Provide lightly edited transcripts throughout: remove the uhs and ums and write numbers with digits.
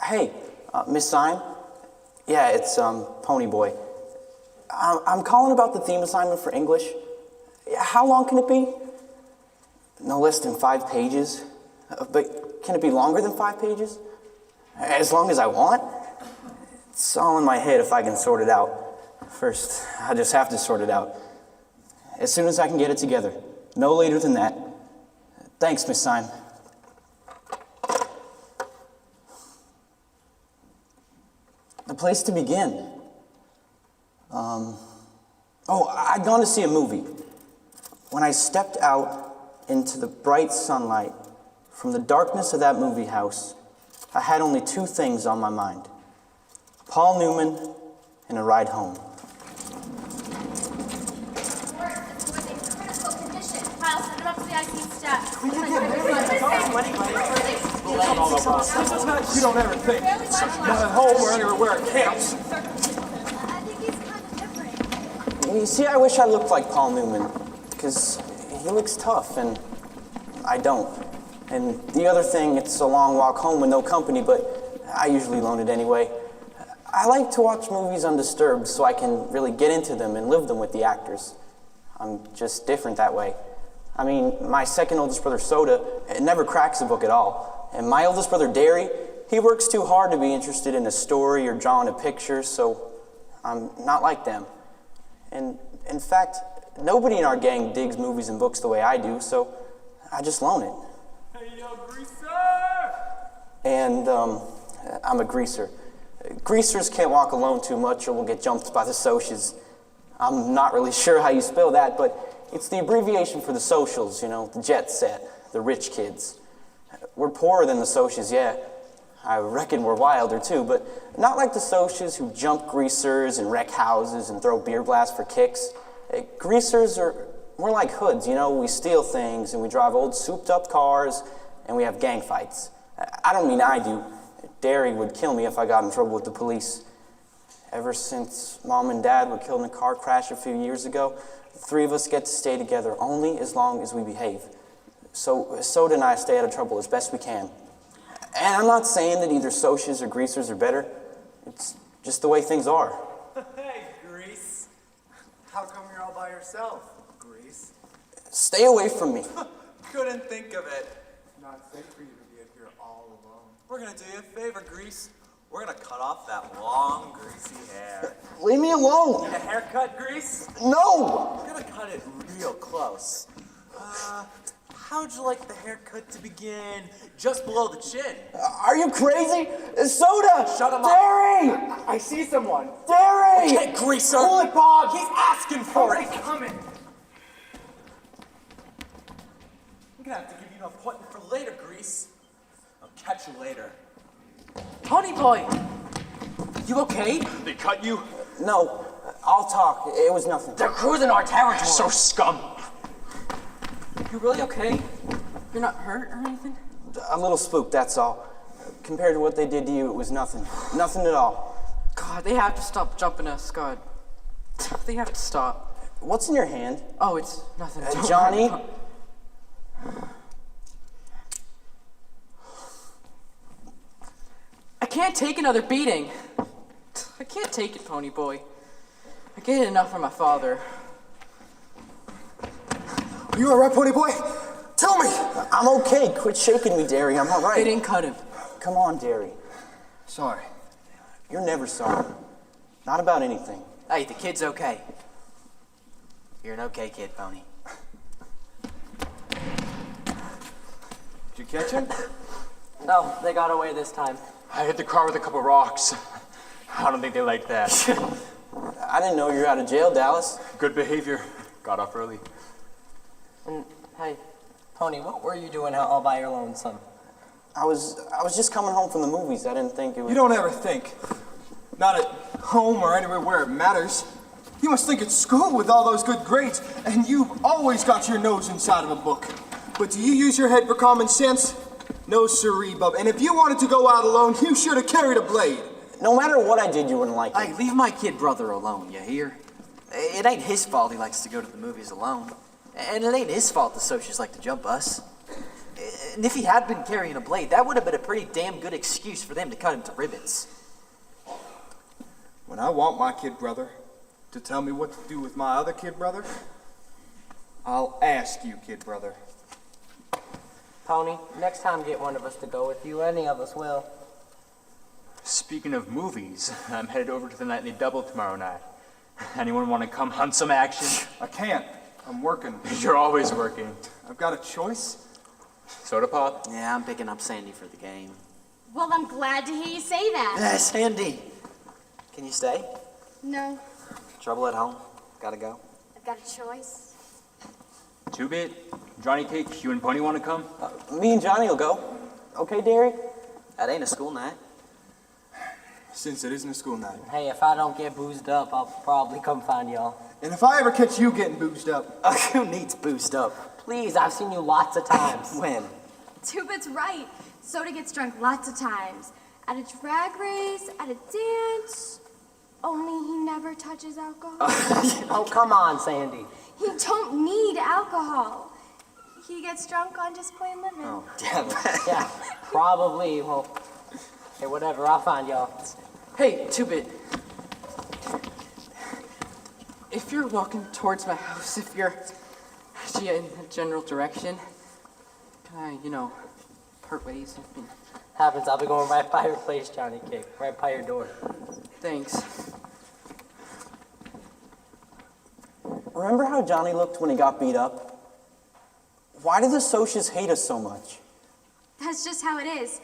Hey, Miss Syme? Yeah, it's Pony Boy. I'm calling about the theme assignment for English. How long can it be? No less than 5 pages. But can it be longer than 5 pages? As long as I want? It's all in my head if I can sort it out. First, I just have to sort it out. As soon as I can get it together. No later than that. Thanks, Miss Syme. The place to begin. I'd gone to see a movie. When I stepped out into the bright sunlight from the darkness of that movie house, I had only 2 things on my mind. Paul Newman and a ride home. You don't ever think. Not at home or anywhere at camps. I think he's kind of different. You see, I wish I looked like Paul Newman, because he looks tough, and I don't. And the other thing, it's a long walk home with no company, but I usually loan it anyway. I like to watch movies undisturbed so I can really get into them and live them with the actors. I'm just different that way. I mean, my second oldest brother, Soda, never cracks a book at all. And my oldest brother, Derry, he works too hard to be interested in a story or drawing a picture, so I'm not like them. And in fact, nobody in our gang digs movies and books the way I do, so I just loan it. Hey, yo, greaser! And I'm a greaser. Greasers can't walk alone too much or will get jumped by the socials. I'm not really sure how you spell that, but it's the abbreviation for the socials, you know, the jet set, the rich kids. We're poorer than the socials, yeah. I reckon we're wilder too, but not like the socials who jump greasers and wreck houses and throw beer blasts for kicks. Greasers are more like hoods, you know. We steal things and we drive old souped up cars and we have gang fights. I don't mean I do. Derry would kill me if I got in trouble with the police. Ever since Mom and Dad were killed in a car crash a few years ago, the 3 of us get to stay together only as long as we behave. So Soda and I stay out of trouble as best we can. And I'm not saying that either socials or greasers are better. It's just the way things are. Hey, Grease. How come you're all by yourself, Grease? Stay away from me. Couldn't think of it. Not safe for you to be up here all alone. We're gonna do you a favor, Grease. We're gonna cut off that long, greasy hair. Leave me alone. Need a haircut, Grease? No! We're gonna cut it real close. How'd you like the haircut to begin just below the chin? Are you crazy? Soda! Shut him up. Derry! I see someone. Derry! Hey, Greaser! Pull it, Bob! He's asking for it! Coming. I'm gonna have to give you an appointment for later, Grease. I'll catch you later. Pony Boy! You okay? They cut you? No, I'll talk. It was nothing. They're cruising our territory. So scum. You really okay? You're not hurt or anything? A little spooked, that's all. Compared to what they did to you, it was nothing. Nothing at all. God, they have to stop jumping us, God. They have to stop. What's in your hand? Oh, it's nothing. Don't Johnny? worry. I can't take another beating. I can't take it, Pony Boy. I get enough from my father. Are you alright, Pony Boy? Tell me! I'm okay. Quit shaking me, Derry. I'm all They right. didn't cut him. Come on, Derry. Sorry. You're never sorry. Not about anything. Hey, the kid's okay. You're an okay kid, Pony. Did you catch him? No, they got away this time. I hit the car with a couple rocks. I don't think they like that. I didn't know you were out of jail, Dallas. Good behavior. Got off early. And hey, Pony, what were you doing out all by your lonesome? I was just coming home from the movies. I didn't think it was... You don't ever think. Not at home or anywhere where it matters. You must think at school with all those good grades, and you've always got your nose inside of a book. But do you use your head for common sense? No siree, bub. And if you wanted to go out alone, you should have carried a blade. No matter what I did, you wouldn't like it. Hey, leave my kid brother alone, you hear? It ain't his fault he likes to go to the movies alone. And it ain't his fault the socials like to jump us. And if he had been carrying a blade, that would have been a pretty damn good excuse for them to cut him to ribbons. When I want my kid brother to tell me what to do with my other kid brother, I'll ask you, kid brother. Pony, next time get one of us to go with you. Any of us will. Speaking of movies, I'm headed over to the nightly double tomorrow night. Anyone want to come hunt some action? I can't. I'm working. You're always working. I've got a choice. Soda pop? Yeah, I'm picking up Sandy for the game. Well, I'm glad to hear you say that. Sandy! Can you stay? No, Trouble at home? Gotta go? I've got a choice. 2-bit? Johnny Cake, you and Pony want to come? Me and Johnny will go. Okay, Derry? That ain't a school night. Since it isn't a school night. Hey, if I don't get boozed up, I'll probably come find y'all. And if I ever catch you getting boozed up, Who needs boost up? Please, I've seen you lots of times. When? Two-Bit's right. Soda gets drunk lots of times. At a drag race, at a dance. Only he never touches alcohol. Oh, come on, Sandy. He don't need alcohol. He gets drunk on just plain living. Oh, damn. Yeah, probably. Well, hey, whatever. I'll find y'all. Hey, 2-bit. If you're walking towards my house, if you're actually in a general direction, can I, part ways? Happens, I'll be going right by your place, Johnny Cake. Right by your door. Thanks. Remember how Johnny looked when he got beat up? Why do the Socias hate us so much? That's just how it is.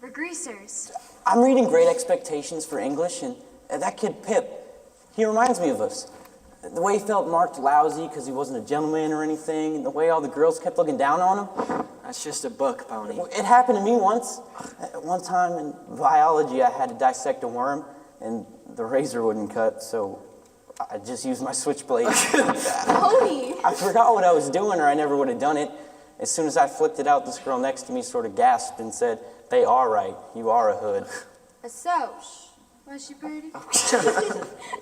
We're greasers. I'm reading Great Expectations for English, and that kid Pip, he reminds me of us. The way he felt marked lousy because he wasn't a gentleman or anything, and the way all the girls kept looking down on him. That's just a book, Pony. It happened to me once. One time in biology, I had to dissect a worm, and the razor wouldn't cut, so I just used my switchblade. Pony! I forgot what I was doing, or I never would have done it. As soon as I flicked it out, this girl next to me sort of gasped and said, "They are right. You are a hood." A Soch. Was she pretty?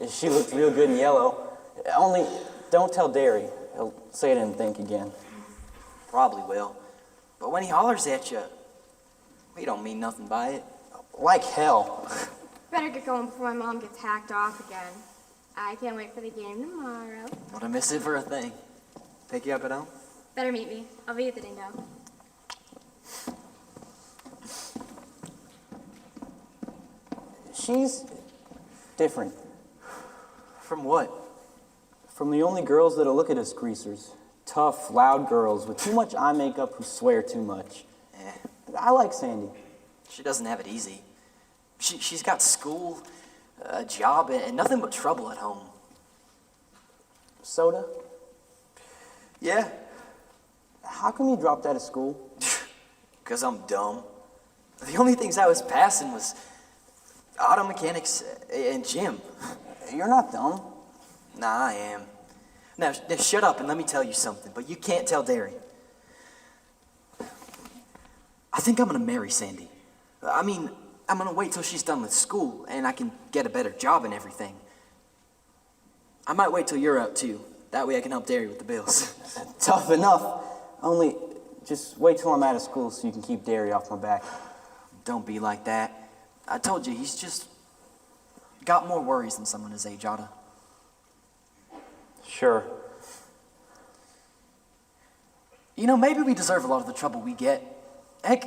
She looked real good in yellow. Only, don't tell Derry. He'll say I didn't think again. Probably will. But when he hollers at you, we don't mean nothing by it. Like hell. Better get going before my mom gets hacked off again. I can't wait for the game tomorrow. Wouldn't miss it for a thing. Pick you up at home? Better meet me. I'll be at the dingo. She's different From what? from the only girls that'll look at us greasers. Tough, loud girls with too much eye makeup who swear too much. I like Sandy. She doesn't have it easy. She's got school, a job, and nothing but trouble at home. Soda, Yeah, how come you dropped out of school? because I'm dumb. The only things I was passing was auto mechanics and gym. You're not dumb. Nah, I am. Now, shut up and let me tell you something, but you can't tell Derry. I think I'm gonna marry Sandy. I mean, I'm gonna wait till she's done with school and I can get a better job and everything. I might wait till you're out too. That way I can help Derry with the bills. Tough enough. Only, just wait till I'm out of school so you can keep Derry off my back. Don't be like that. I told you, he's just got more worries than someone his age oughta. Sure. Maybe we deserve a lot of the trouble we get. Heck,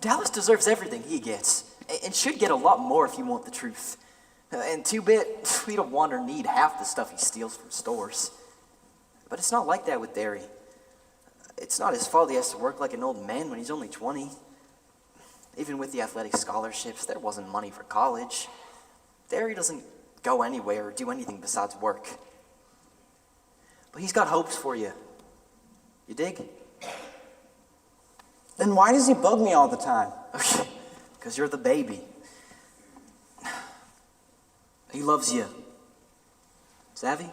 Dallas deserves everything he gets, and should get a lot more if you want the truth. And 2-bit, we don't want or need half the stuff he steals from stores. But it's not like that with Derry. It's not his fault he has to work like an old man when he's only 20. Even with the athletic scholarships, there wasn't money for college. Derry doesn't go anywhere or do anything besides work. But he's got hopes for you. You dig? Then why does he bug me all the time? Because you're the baby. He loves you. Savvy?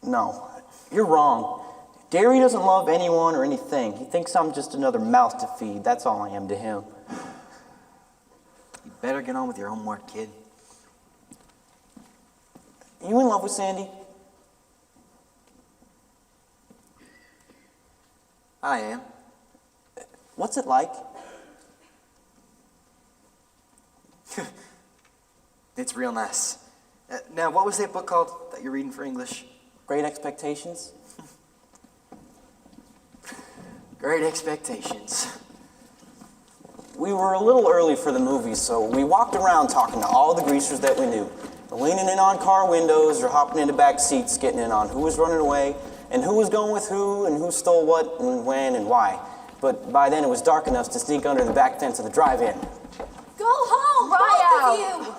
No, you're wrong. Derry doesn't love anyone or anything. He thinks I'm just another mouth to feed. That's all I am to him. You better get on with your homework, kid. You in love with Sandy? I am. What's it like? It's real nice. Now, what was that book called that you're reading for English? Great Expectations? Great Expectations. We were a little early for the movie, so we walked around talking to all the greasers that we knew. Leaning in on car windows or hopping into back seats, getting in on who was running away and who was going with who and who stole what and when and why. But by then it was dark enough to sneak under the back fence of the drive-in. Go home, both of you!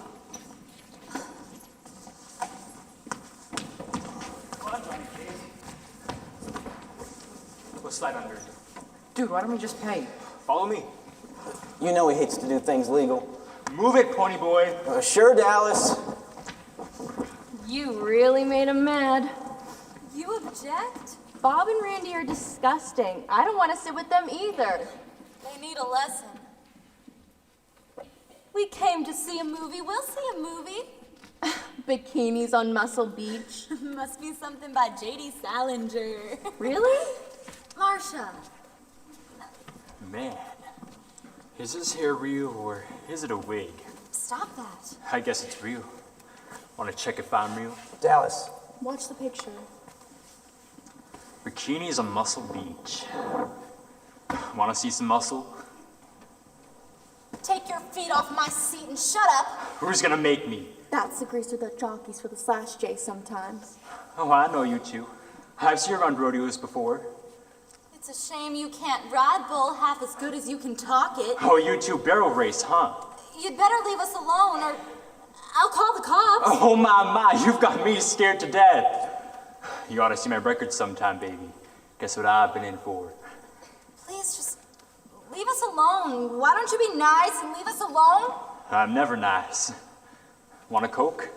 Let's slide under. Dude, why don't we just pay? Follow me. You know he hates to do things legal. Move it, pony boy. Sure, Dallas. You really made him mad. You object? Bob and Randy are disgusting. I don't want to sit with them either. They need a lesson. We came to see a movie. We'll see a movie. Bikinis on Muscle Beach. Must be something by J.D. Salinger. Really? Marcia. Man, is his hair real or is it a wig? Stop that. I guess it's real. Want to check if I'm real? Dallas. Watch the picture. Bikinis on Muscle Beach. Want to see some muscle? Take your feet off my seat and shut up. Who's gonna make me? That's the greaser that jockeys for the Slash J sometimes. Oh, I know you two. I've seen you around rodeos before. It's a shame you can't ride bull half as good as you can talk it. Oh, you two barrel race, huh? You'd better leave us alone or I'll call the cops. Oh my, you've got me scared to death. You ought to see my record sometime, baby. Guess what I've been in for? Please just leave us alone. Why don't you be nice and leave us alone? I'm never nice. Want a Coke?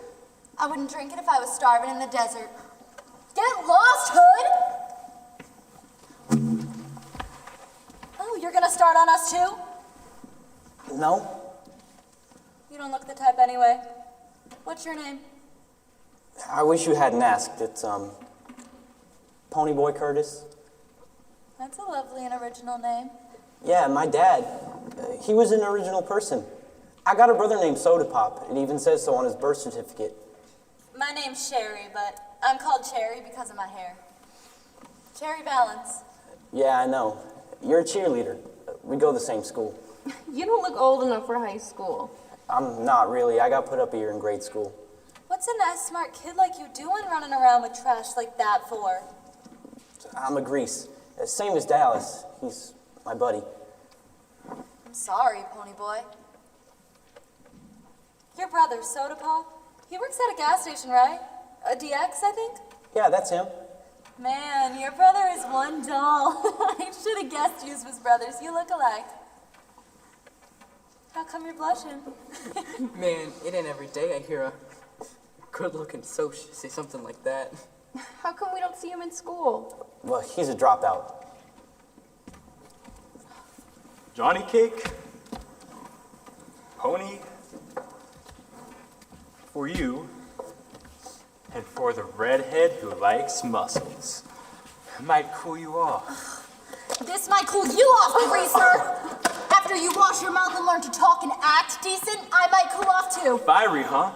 I wouldn't drink it if I was starving in the desert. Get lost, Hood! Oh, you're gonna start on us too? No? You don't look the type anyway. What's your name? I wish you hadn't asked. It's, Ponyboy Curtis. That's a lovely and original name. Yeah, my dad. He was an original person. I got a brother named Soda Pop. It even says so on his birth certificate. My name's Sherry, but I'm called Cherry because of my hair. Cherry Valance. Yeah, I know. You're a cheerleader. We go to the same school. You don't look old enough for high school. I'm not really. I got put up a year in grade school. What's a nice, smart kid like you doing running around with trash like that for? I'm a grease. Same as Dallas. He's my buddy. I'm sorry, Pony Boy. Your brother, Soda Pop, he works at a gas station, right? A DX, I think? Yeah, that's him. Man, your brother is one doll. I should have guessed you was brothers. You look alike. How come you're blushing? Man, it ain't every day I hear a good-looking soch say something like that. How come we don't see him in school? Well, he's a dropout. Johnny Cake? Pony? For you, and for the redhead who likes muscles. Might cool you off. This might cool you off, Greaser. After you wash your mouth and learn to talk and act decent, I might cool off too. Fiery, huh?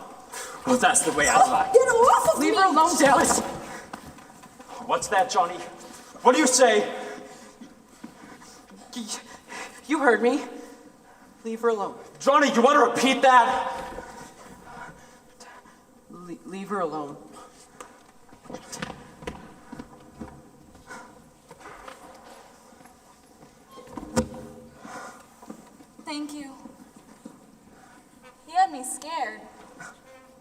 Well, that's the way I like. Get off of me! Leave her alone, Dallas! What's that, Johnny? What do you say? You heard me. Leave her alone. Johnny, you want to repeat that? Leave her alone. Thank you. He had me scared.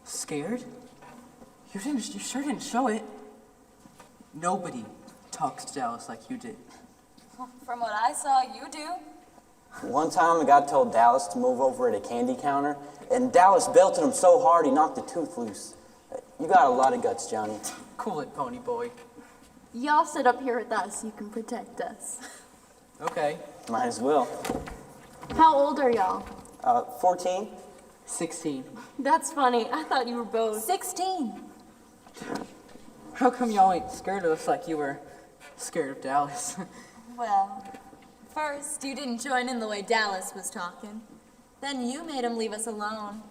Scared? You sure didn't show it. Nobody talks to Dallas like you did. From what I saw, you do. One time a guy told Dallas to move over at a candy counter, and Dallas belted him so hard he knocked a tooth loose. You got a lot of guts, Johnny. Cool it, Pony Boy. Y'all sit up here with us. You can protect us. Okay. Might as well. How old are y'all? 14? 16. That's funny. I thought you were both. 16. How come y'all ain't scared of us like you were scared of Dallas? Well, First, you didn't join in the way Dallas was talking. Then you made him leave us alone.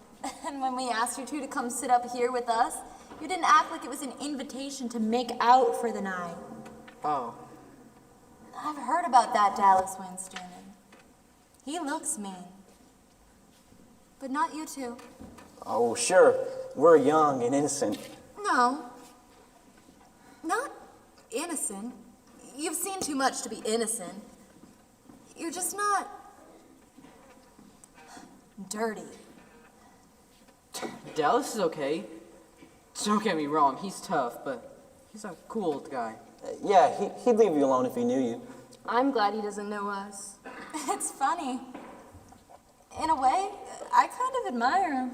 And when we asked you two to come sit up here with us, you didn't act like it was an invitation to make out for the night. Oh. I've heard about that Dallas Winston. He looks mean. But not you two. Oh, sure. We're young and innocent. No. Not innocent. You've seen too much to be innocent. You're just not dirty. Dallas is okay. Don't get me wrong, he's tough, but he's a cool old guy. Yeah, he'd leave you alone if he knew you. I'm glad he doesn't know us. It's funny. In a way, I kind of admire him.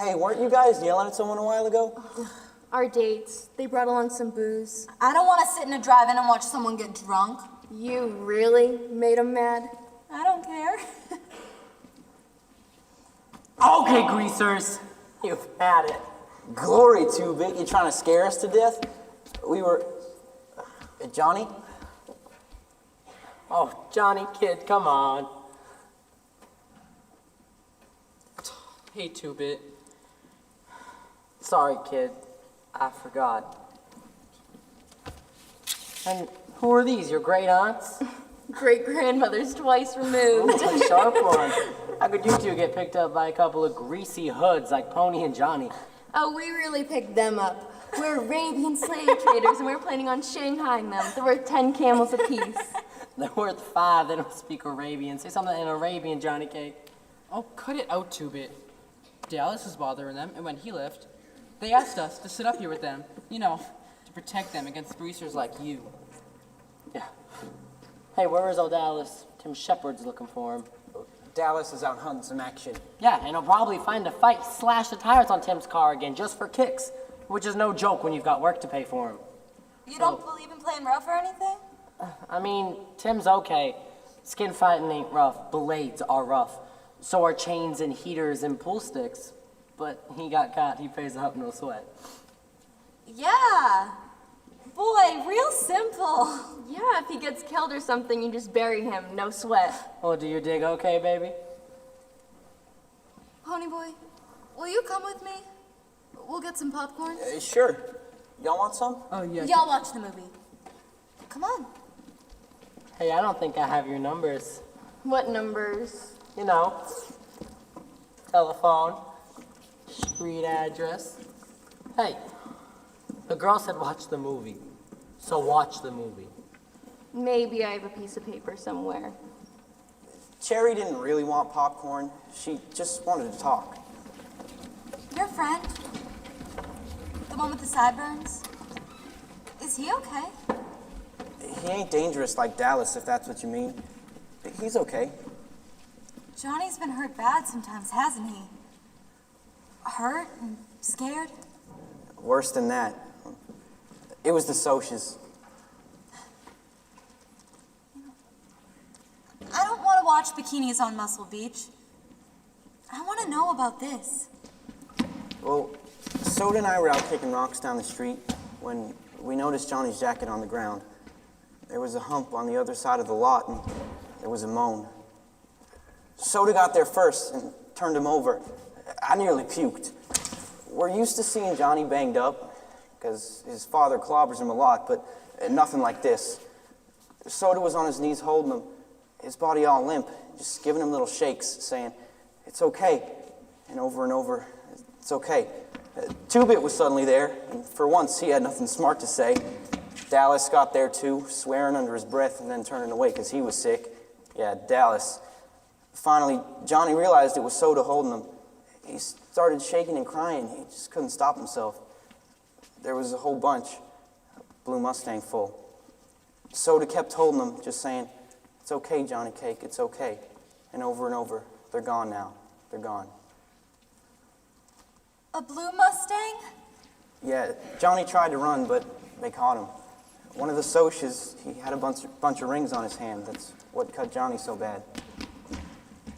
Hey, weren't you guys yelling at someone a while ago? Our dates, they brought along some booze. I don't want to sit in a drive-in and watch someone get drunk. You really made him mad? I don't care. Okay, greasers. You've had it. Glory, Two-Bit, you trying to scare us to death? We were... Johnny? Oh, Johnny, kid, come on. Hey, Two-Bit. Sorry, kid. I forgot. And who are these, your great aunts? Great-grandmother's twice removed. Ooh, a sharp one. How could you two get picked up by a couple of greasy hoods like Pony and Johnny? Oh, we really picked them up. We're Arabian slave traders, and we're planning on shanghaiing them. They're worth 10 camels apiece. They're worth 5. They don't speak Arabian. Say something in Arabian, Johnny Cake. Oh, cut it out, Two-Bit. Dallas was bothering them, and when he left, they asked us to sit up here with them, you know, to protect them against greasers like you. Yeah. Hey, where is old Dallas? Tim Shepard's looking for him. Dallas is out hunting some action. Yeah, and he'll probably find a fight, slash the tires on Tim's car again just for kicks, which is no joke when you've got work to pay for him. You don't believe in playing rough or anything? I mean, Tim's okay. Skin fighting ain't rough. Blades are rough. So are chains and heaters and pool sticks. But he got caught. He pays up, no sweat. Yeah. Boy, real simple. Yeah, if he gets killed or something, you just bury him, no sweat. Oh, do you dig okay, baby? Pony boy, will you come with me? We'll get some popcorn. Sure. Y'all want some? Oh, yeah. Y'all watch the movie. Come on. Hey, I don't think I have your numbers. What numbers? You know, telephone, street address. Hey, the girl said watch the movie. So watch the movie. Maybe I have a piece of paper somewhere. Cherry didn't really want popcorn. She just wanted to talk. Your friend? The one with the sideburns? Is he okay? He ain't dangerous like Dallas, if that's what you mean. He's okay. Johnny's been hurt bad sometimes, hasn't he? Hurt and scared? Worse than that. It was the Socs. I don't want to watch bikinis on Muscle Beach. I want to know about this. Well, Soda and I were out kicking rocks down the street when we noticed Johnny's jacket on the ground. There was a hump on the other side of the lot, and there was a moan. Soda got there first and turned him over. I nearly puked. We're used to seeing Johnny banged up, because his father clobbers him a lot, but nothing like this. Soda was on his knees holding him, his body all limp, just giving him little shakes, saying, "It's okay," and over, "It's okay." Two-Bit was suddenly there, and for once he had nothing smart to say. Dallas got there too, swearing under his breath and then turning away because he was sick. Yeah, Dallas. Finally, Johnny realized it was Soda holding him. He started shaking and crying. He just couldn't stop himself. There was a whole bunch, a blue Mustang full. Soda kept holding him, just saying, "It's okay, Johnny Cake, it's okay." And over, "They're gone now, they're gone." A blue Mustang? Yeah, Johnny tried to run, but they caught him. One of the Socs, he had a bunch of rings on his hand. That's what cut Johnny so bad.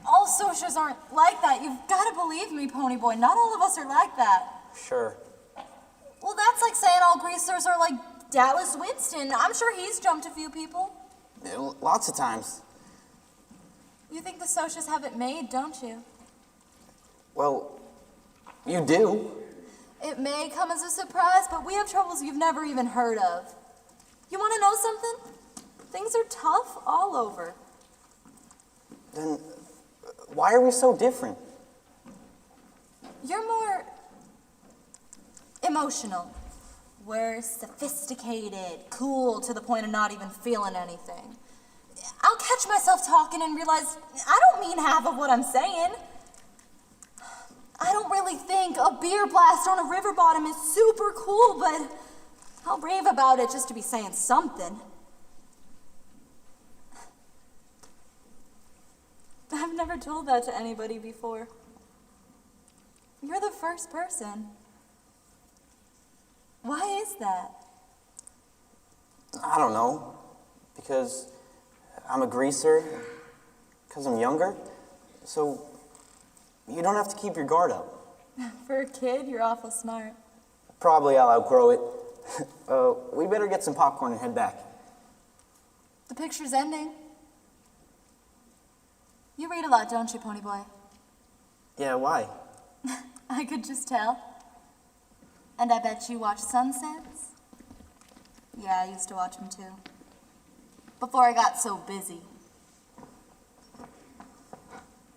All Socs aren't like that. You've got to believe me, Pony Boy. Not all of us are like that. Sure. Well, that's like saying all greasers are like Dallas Winston. I'm sure he's jumped a few people. Lots of times. You think the Socias have it made, don't you? Well, you do. It may come as a surprise, but we have troubles you've never even heard of. You want to know something? Things are tough all over. Then why are we so different? You're more emotional. We're sophisticated, cool to the point of not even feeling anything. I'll catch myself talking and realize I don't mean half of what I'm saying. I don't really think a beer blast on a river bottom is super cool, but I'll rave about it just to be saying something. I've never told that to anybody before. You're the first person. Why is that? I don't know. Because I'm a greaser, because I'm younger, so you don't have to keep your guard up. For a kid, you're awful smart. Probably I'll outgrow it. We better get some popcorn and head back. The picture's ending. You read a lot, don't you, Pony Boy? Yeah, why? I could just tell. And I bet you watch sunsets? Yeah, I used to watch them too. Before I got so busy.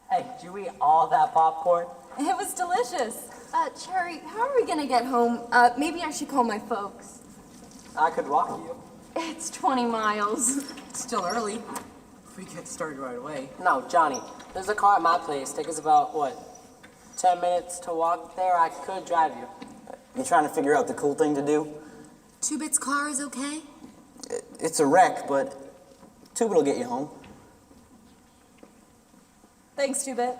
Hey, did you eat all that popcorn? It was delicious. Cherry, how are we gonna get home? Maybe I should call my folks. I could walk you. It's 20 miles. It's still early. If we get started right away. No, Johnny, there's a car at my place. Take us about, 10 minutes to walk there? I could drive you. You trying to figure out the cool thing to do? Two-Bit's car is okay? It's a wreck, but Two-Bit will get you home. Thanks, Two-Bit.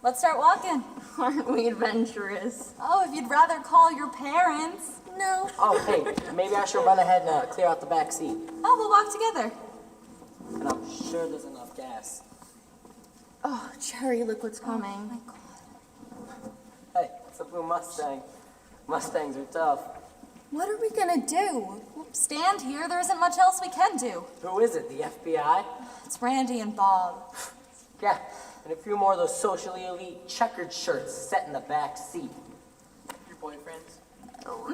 Let's start walking. Aren't we adventurous? Oh, if you'd rather call your parents. No. Oh, hey, maybe I should run ahead and clear out the back seat. Oh, we'll walk together. And I'm sure there's enough gas. Oh, Cherry, look what's coming. Oh my God. Hey, it's a blue Mustang. Mustangs are tough. What are we gonna do? Stand here, there isn't much else we can do. Who is it, the FBI? It's Randy and Bob. Yeah, and a few more of those socially elite checkered shirts set in the back seat. Your boyfriends?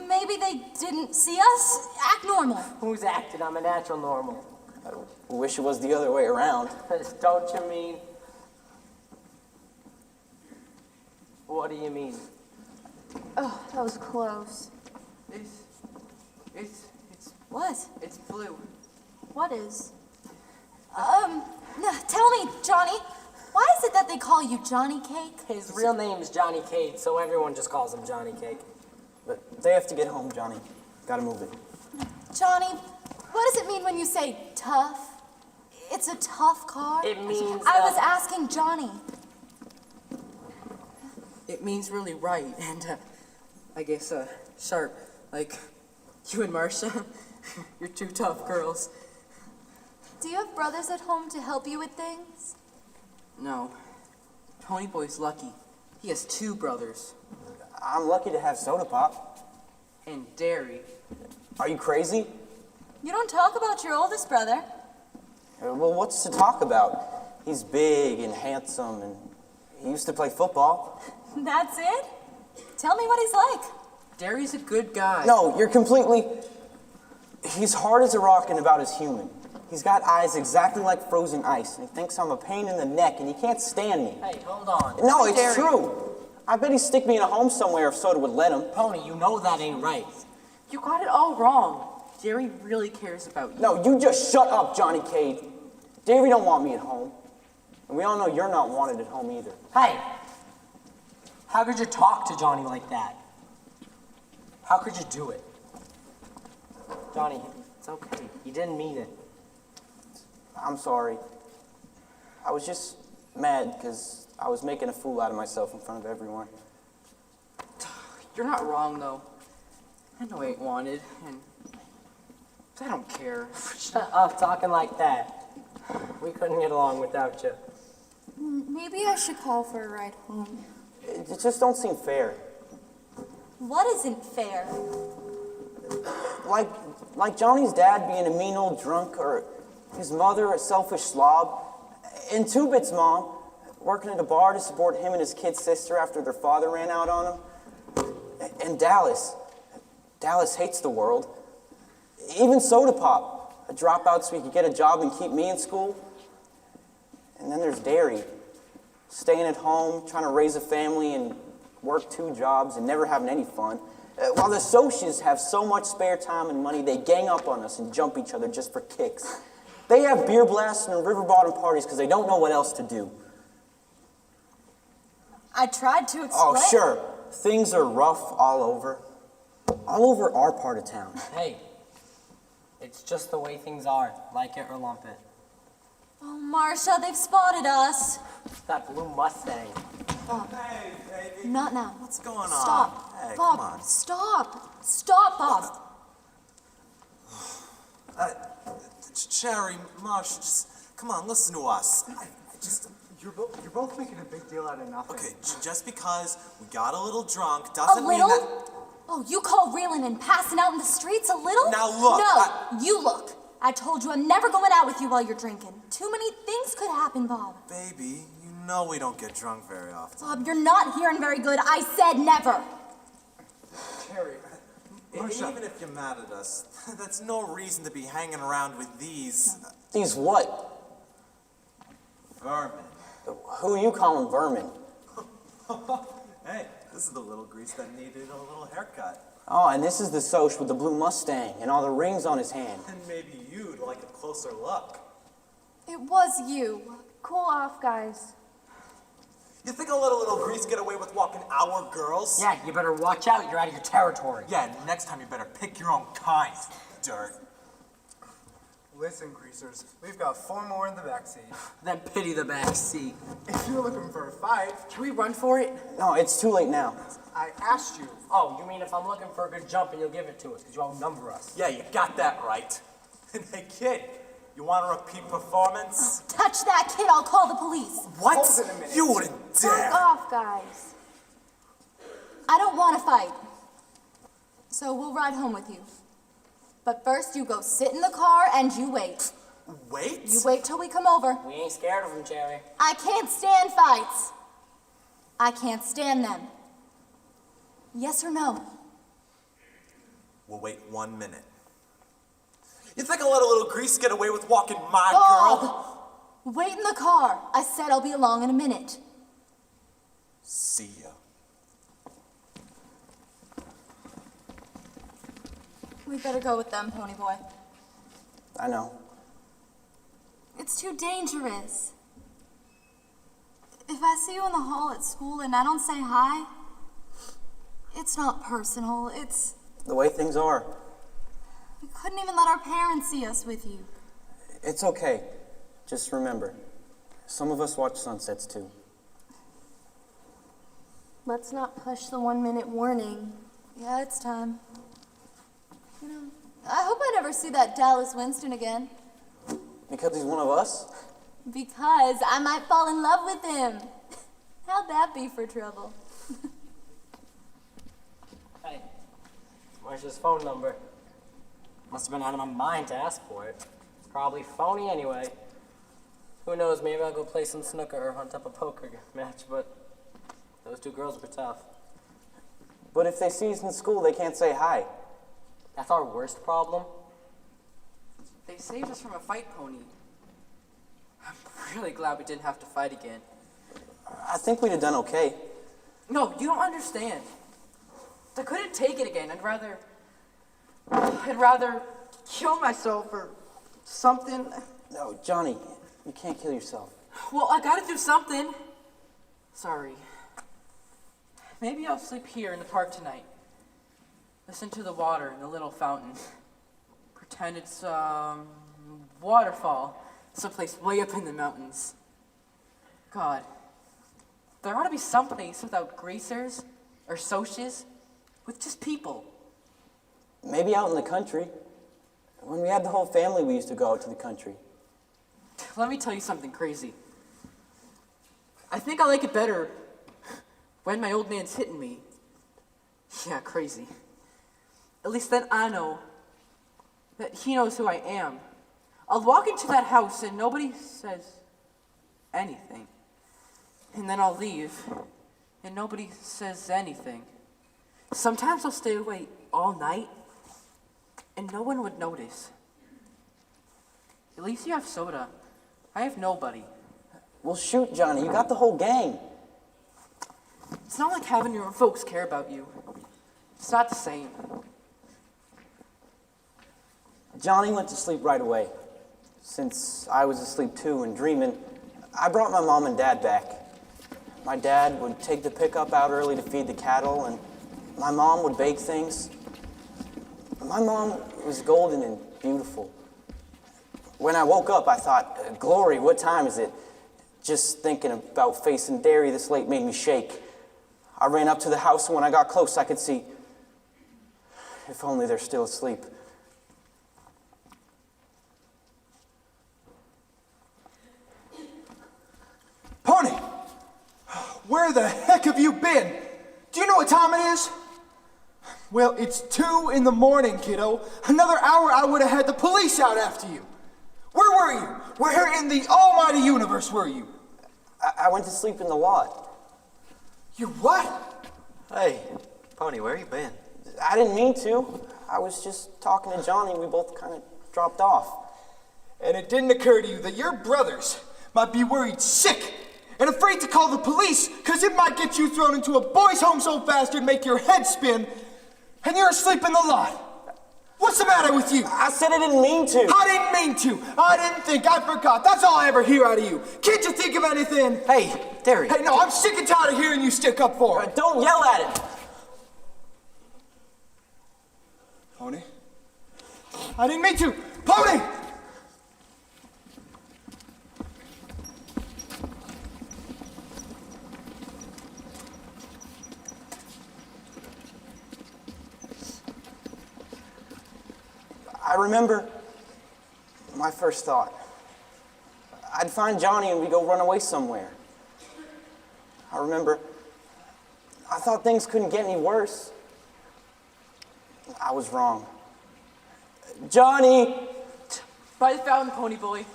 Maybe they didn't see us. Act normal. Who's acting? I'm a natural normal. I wish it was the other way around. Don't you mean? What do you mean? Oh, that was close. It's What? it's blue. What is? Tell me, Johnny, why is it that they call you Johnny Cake? His real name is Johnny Cade, so everyone just calls him Johnny Cake. But they have to get home, Johnny. Gotta move it. Johnny, what does it mean when you say tough? It's a tough car? It means I was asking Johnny. It means really right, and I guess sharp. Like you and Marcia, you're two tough girls. Do you have brothers at home to help you with things? No, Pony Boy's lucky. He has two brothers. I'm lucky to have soda pop. And Derry. Are you crazy? You don't talk about your oldest brother. Well, what's to talk about? He's big and handsome, and he used to play football. That's it? Tell me what he's like. Derry's a good guy. No, you're completely... He's hard as a rock and about as human. He's got eyes exactly like frozen ice, and he thinks I'm a pain in the neck, and he can't stand me. Hey, hold on. No, it's Derry. true. I bet he'd stick me in a home somewhere if Soda would let him. Pony, you know that ain't right. You got it all wrong. Derry really cares about you. No, you just shut up, Johnny Cade. Davey don't want me at home. And we all know you're not wanted at home either. Hey, how could you talk to Johnny like that? How could you do it? Johnny, it's okay. You didn't mean it. I'm sorry. I was just mad because I was making a fool out of myself in front of everyone. You're not wrong, though. I know I ain't wanted, and I don't care. Shut up talking like that. We couldn't get along without you. Maybe I should call for a ride home. It just don't seem fair. What isn't fair? Like Johnny's dad being a mean old drunk, or His mother, a selfish slob. And Two-Bit's mom, working at a bar to support him and his kid sister after their father ran out on him. And Dallas. Dallas hates the world. Even Soda Pop, a dropout so he could get a job and keep me in school. And then there's Derry, staying at home, trying to raise a family and work 2 jobs and never having any fun. While the Socias have so much spare time and money, they gang up on us and jump each other just for kicks. They have beer blasts and river bottom parties because they don't know what else to do. I tried to explain. Oh, sure. Things are rough all over our part of town. Hey, it's just the way things are. Like it or lump it. Oh, Marcia, they've spotted us. That blue Mustang. Hey, baby. Not now. What's going on? Stop. Hey, Bob, come on. stop. Stop, Bob. Cherry, Marsh, just come on, listen to us. You're both making a big deal out of nothing. Okay, just because we got a little drunk A doesn't mean little? that. Oh, you call reeling and passing out in the streets a little? Now look, No, you look. I told you I'm never going out with you while you're drinking. Too many things could happen, Bob. Baby, you know we don't get drunk very often. Bob, you're not hearing very good. I said never. Terry, Marcia. Even if you're mad at us, that's no reason to be hanging around with these These what? vermin. Who you calling vermin? Hey, this is the little grease that needed a little haircut. Oh, and this is the Soch with the blue Mustang and all the rings on his hand. And maybe you'd like a closer look. It was you. Cool off, guys. You think I'll let a little grease get away with walking our girls? Yeah, you better watch out. You're out of your territory. Yeah, next time you better pick your own kind, dirt. Listen, greasers, we've got 4 more in the backseat. Then pity the back seat. If you're looking for a fight, Can we run for it? No, it's too late now. I asked you. Oh, you mean if I'm looking for a good jump and you'll give it to us because you outnumber us? Yeah, you got that right. And hey, kid, you want a repeat performance? Touch that kid, I'll call the police. What? Hold it a minute. You wouldn't Back dare. off, guys. I don't want to fight. So we'll ride home with you. But first you go sit in the car and you wait. Wait? You wait till we come over. We ain't scared of him, Jerry. I can't stand fights. I can't stand them. Yes or no? We'll wait 1 minute. You think I'll let a little grease get away with walking my Bob! girl? Wait in the car. I said I'll be along in a minute. See ya. We better go with them, Pony Boy. I know. It's too dangerous. If I see you in the hall at school and I don't say hi, it's not personal. It's... The way things are. We couldn't even let our parents see us with you. It's okay. Just remember, some of us watch sunsets too. Let's not push the 1-minute warning. Yeah, it's time. You know, I hope I never see that Dallas Winston again. Because he's one of us? Because I might fall in love with him. How'd that be for trouble? Hey, where's his phone number? Must have been out of my mind to ask for it. It's probably phony anyway. Who knows, maybe I'll go play some snooker or hunt up a poker match, but those 2 girls were tough. But if they see us in school, they can't say hi. That's our worst problem. They saved us from a fight, Pony. I'm really glad we didn't have to fight again. I think we'd have done okay. No, you don't understand. I couldn't take it again. I'd rather kill myself or something. No, Johnny, you can't kill yourself. Well, I gotta do something. Sorry. Maybe I'll sleep here in the park tonight. Listen to the water in the little fountain. Pretend it's waterfall, someplace way up in the mountains. God, there ought to be some place without greasers or Soches, with just people. Maybe out in the country. When we had the whole family, we used to go out to the country. Let me tell you something crazy. I think I like it better when my old man's hitting me. Yeah, crazy. At least then I know that he knows who I am. I'll walk into that house and nobody says anything. And then I'll leave and nobody says anything. Sometimes I'll stay away all night and no one would notice. At least you have soda. I have nobody. Well, shoot, Johnny, you got the whole gang. It's not like having your folks care about you. It's not the same. Johnny went to sleep right away. Since I was asleep too and dreaming, I brought my mom and dad back. My dad would take the pickup out early to feed the cattle, and my mom would bake things. My mom was golden and beautiful. When I woke up, I thought, glory, what time is it? Just thinking about facing dairy this late made me shake. I ran up to the house, and when I got close, I could see, if only they're still asleep. Pony! Where the heck have you been? Do you know what time it is? Well, it's 2 in the morning, kiddo. Another hour I would have had the police out after you. Where were you? Where in the almighty universe were you? I went to sleep in the lot. You what? Hey, Pony, where you been? I didn't mean to. I was just talking to Johnny and we both kind of dropped off. And it didn't occur to you that your brothers might be worried sick and afraid to call the police because it might get you thrown into a boys' home so fast it'd make your head spin, and you're asleep in the lot. What's the matter with you? I said I didn't mean to. I didn't mean to. I didn't think. I forgot. That's all I ever hear out of you. Can't you think of anything? Hey, Derry. Hey, no, I'm sick and tired of hearing you stick up for it. Don't yell at him. Pony? I didn't mean to. Pony! I remember my first thought. I'd find Johnny and we'd go run away somewhere. I remember I thought things couldn't get any worse. I was wrong. Johnny! By the fountain, Pony Boy.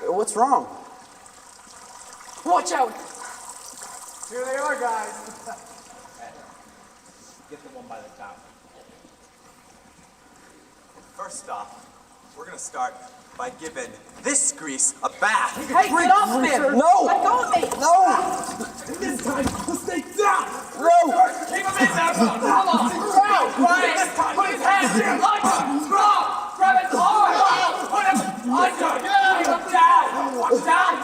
What's wrong? Watch out! Here they are, guys. Get the one by the top. First off, we're gonna start by giving this grease a bath. Hey, get off me! No! Let go of me! No! This time, we'll stay down! No! Keep him in there! Come on! Down! Quiet! This time! Put his hands here! Like drop! Grab it hard! Put him under! Keep him down! Down!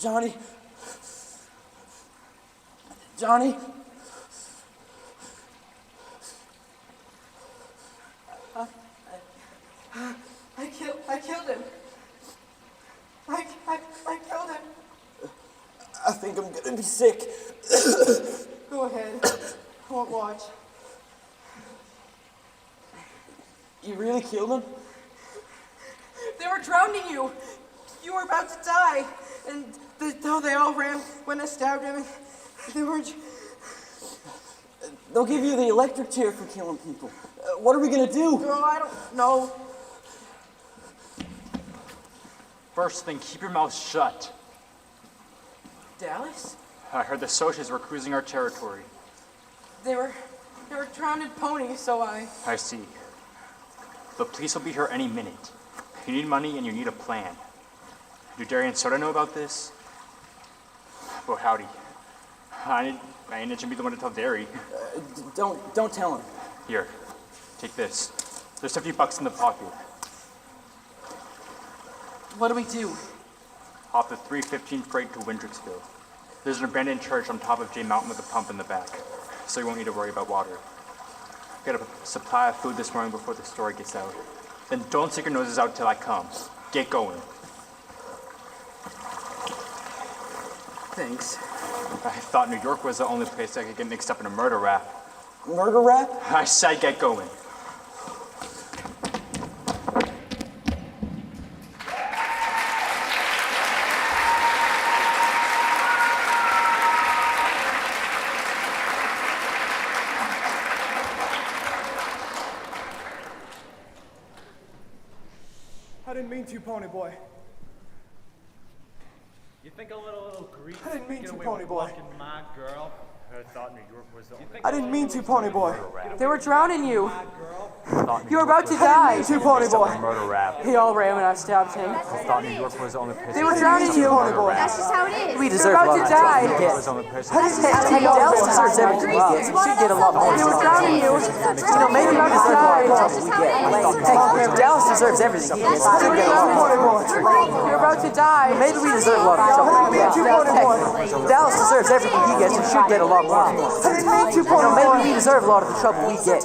Johnny? Johnny? I killed him. I killed him. I think I'm gonna be sick. Go ahead. I won't watch. You really killed him? They were drowning you. You were about to die. And though they all ran when I stabbed him, they weren't. They'll give you the electric chair for killing people. What are we gonna do? No, I don't know. First thing, keep your mouth shut. Dallas? I heard the Socias were cruising our territory. They were drowned ponies, so I see. The police will be here any minute. You need money and you need a plan. Do Derry and Soda know about this? Well, howdy. I ain't itching to be the one to tell Derry. Don't tell him. Here, take this. There's $50 in the pocket. What do we do? Hop the 315 freight to Windricksville. There's an abandoned church on top of J Mountain with a pump in the back, so you won't need to worry about water. Get a supply of food this morning before the story gets out. Then don't stick your noses out till I come. Get going. Thanks. I thought New York was the only place I could get mixed up in a murder rap. Murder rap? I said get going. mean to, Pony Boy. You think a little Greek I didn't mean get to, away Pony with Boy. fucking my girl? I thought New York was the only. I didn't mean to, Pony Boy. They were drowning you. Thought New You were York about to was die. I didn't mean to, Pony Boy. murder rap. He all ran when I stabbed him. I thought New York was the only place. They were drowning you. Pony Boy. That's just how it is. We You're deserve about a lot to of die. New York was the only place. Hey, Dallas deserves everything he gets. He should get a lot more. They were drowning you. You know, maybe we deserve a lot of trouble we get. Hey, Dallas deserves everything he gets. He should get a lot more. You're about to die. Maybe we deserve a lot of trouble we get. Hey, Dallas deserves everything he gets and should get a lot more. You know, maybe we deserve a lot of the trouble we get.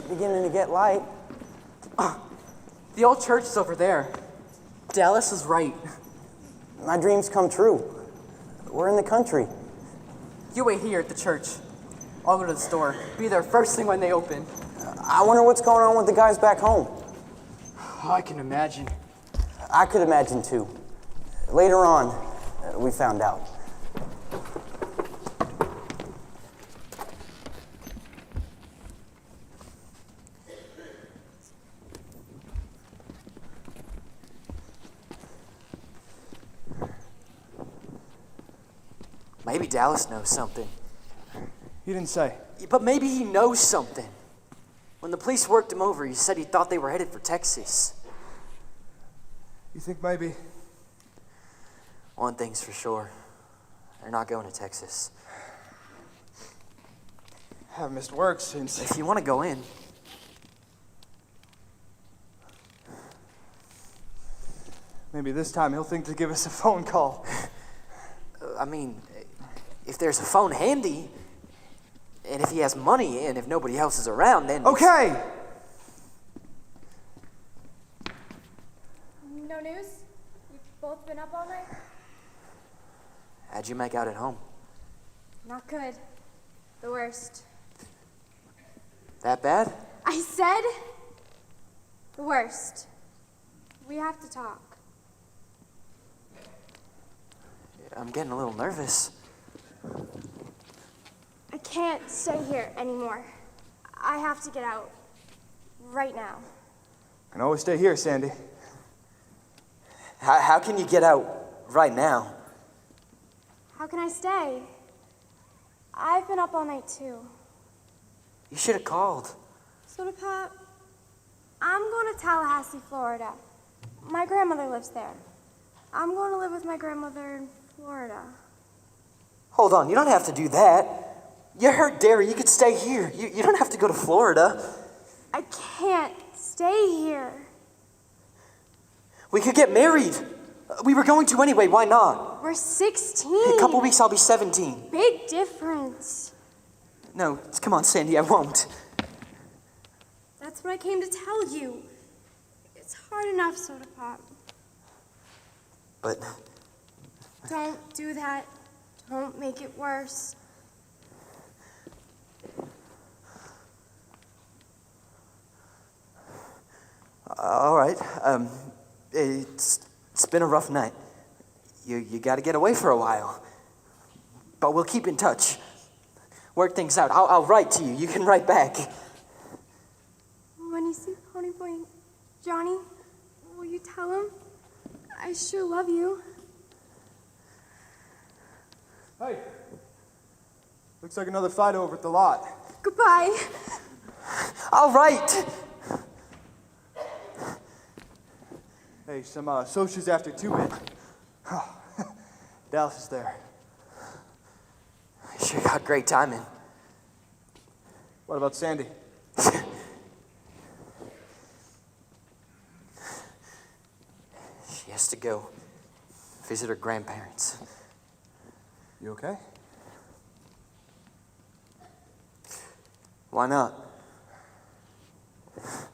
Beginning to get light. The old church is over there. Dallas is right. My dreams come true. We're in the country. You wait here at the church. I'll go to the store. Be there first thing when they open. I wonder what's going on with the guys back home. I can imagine. I could imagine too. Later on, we found out. Maybe Dallas knows something. You didn't say. But maybe he knows something. When the police worked him over, he said he thought they were headed for Texas. You think maybe? One thing's for sure. They're not going to Texas. I haven't missed work since. If you want to go in, maybe this time he'll think to give us a phone call. I mean, if there's a phone handy, and if he has money, and if nobody else is around, then... Okay! No news? You've both been up all night? How'd you make out at home? Not good. The worst. That bad? I said the worst. We have to talk. I'm getting a little nervous. I can't stay here anymore. I have to get out. Right now. I can always stay here, Sandy. How can you get out right now? How can I stay? I've been up all night too. You should have called. Soda Pop, I'm going to Tallahassee, Florida. My grandmother lives there. I'm going to live with my grandmother in Florida. Hold on, you don't have to do that. You hurt Derry, you could stay here. You don't have to go to Florida. I can't stay here. We could get married. We were going to anyway, why not? We're 16. In a couple weeks, I'll be 17. Big difference. No, come on, Sandy, I won't. That's what I came to tell you. It's hard enough, Soda Pop. But Don't do that. Don't make it worse. all right. It's been a rough night. You got to get away for a while. But we'll keep in touch. Work things out. I'll write to you. You can write back. When you see Pony Boy Johnny, will you tell him? I sure love you. Hey. Looks like another fight over at the lot. Goodbye. I'll write. Hey, some socials after 2-bit. Dallas is there. Sure got great timing. What about Sandy? She has to go visit her grandparents. You okay? Why not?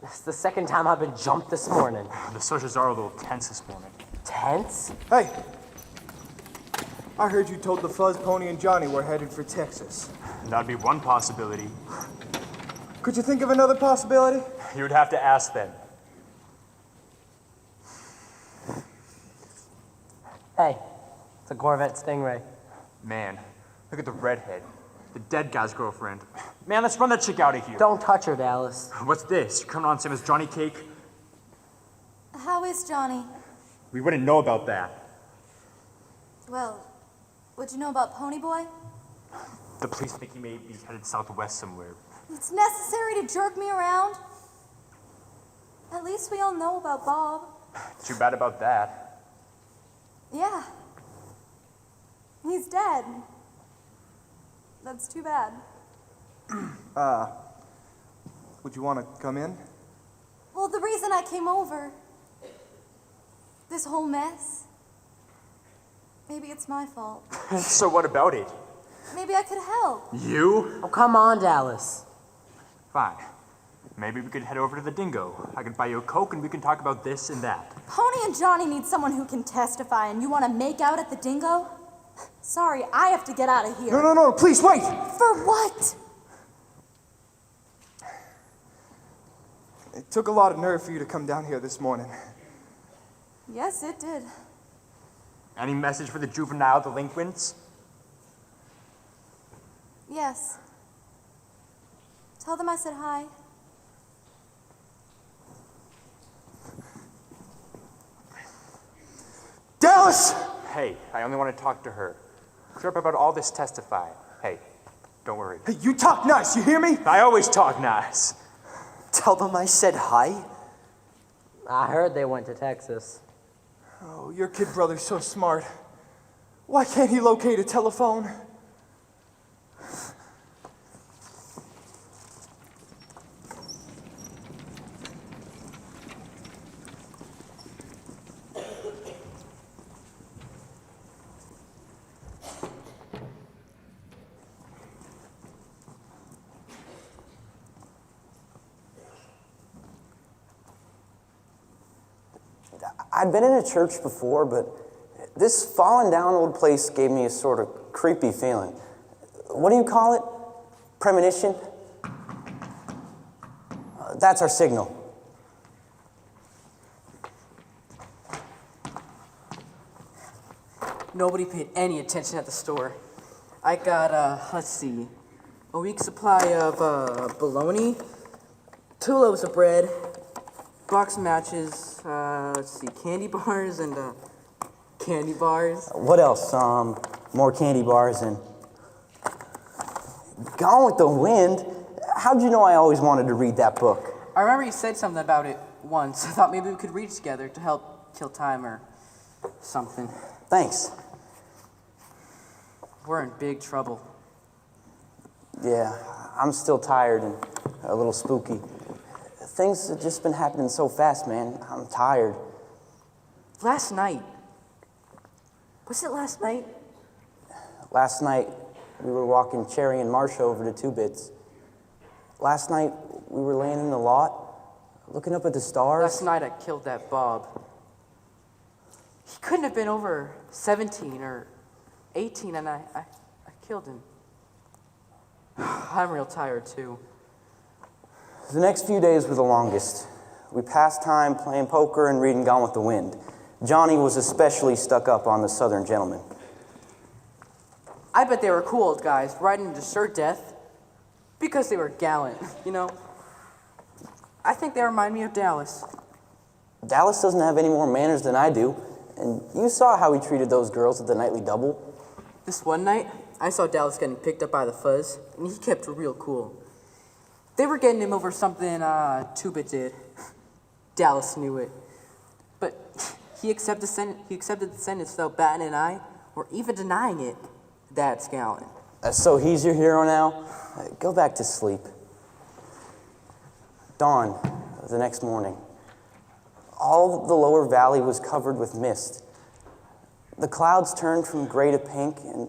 That's the second time I've been jumped this morning. The socials are a little tense this morning. Tense? Hey. I heard you told the Fuzz, Pony, and Johnny were headed for Texas. That'd be one possibility. Could you think of another possibility? You would have to ask them. Hey, it's a Corvette Stingray. Man, look at the redhead. The dead guy's girlfriend. Man, let's run that chick out of here. Don't touch her, Dallas. What's this? You're coming on same as Johnny Cake? How is Johnny? We wouldn't know about that. Well, what'd you know about Pony Boy? The police think he may be headed southwest somewhere. It's necessary to jerk me around. At least we all know about Bob. Too bad about that. Yeah. He's dead. That's too bad. Would you want to come in? Well, the reason I came over, this whole mess, maybe it's my fault. So what about it? Maybe I could help. You? Oh, come on, Dallas. Fine. Maybe we could head over to the Dingo. I could buy you a Coke and we can talk about this and that. Pony and Johnny need someone who can testify, and you want to make out at the Dingo? Sorry, I have to get out of here. No, please, wait! For what? It took a lot of nerve for you to come down here this morning. Yes, it did. Any message for the juvenile delinquents? Yes. Tell them I said hi. Dallas! Hey, I only want to talk to her. Clear up about all this testify. Hey, don't worry. Hey, you talk nice, you hear me? I always talk nice. Tell them I said hi. I heard they went to Texas. Oh, your kid brother's so smart. Why can't he locate a telephone? I'd been in a church before, but this fallen down old place gave me a sort of creepy feeling. What do you call it? Premonition? That's our signal. Nobody paid any attention at the store. I got, let's see, a week's supply of bologna, 2 loaves of bread, box of matches, let's see, candy bars and candy bars. What else? More candy bars and... Gone with the Wind? How'd you know I always wanted to read that book? I remember you said something about it once. I thought maybe we could read together to help kill time or something. Thanks. We're in big trouble. Yeah, I'm still tired and a little spooky. Things have just been happening so fast, man. I'm tired. Last night. Was it last night? Last night, we were walking Cherry and Marsha over to Two Bits. Last night, we were laying in the lot, looking up at the stars. Last night I killed that Bob. He couldn't have been over 17 or 18, and I killed him. I'm real tired, too. The next few days were the longest. We passed time playing poker and reading Gone with the Wind. Johnny was especially stuck up on the Southern Gentleman. I bet they were cool old guys, riding to sure death because they were gallant, you know? I think they remind me of Dallas. Dallas doesn't have any more manners than I do, and you saw how he treated those girls at the nightly double. This one night, I saw Dallas getting picked up by the fuzz, and he kept real cool. They were getting him over something Two-Bit did. Dallas knew it. But he accepted the sentence without batting an eye or even denying it. That's gallant. So he's your hero now? Go back to sleep. Dawn, the next morning. All the lower valley was covered with mist. The clouds turned from gray to pink, and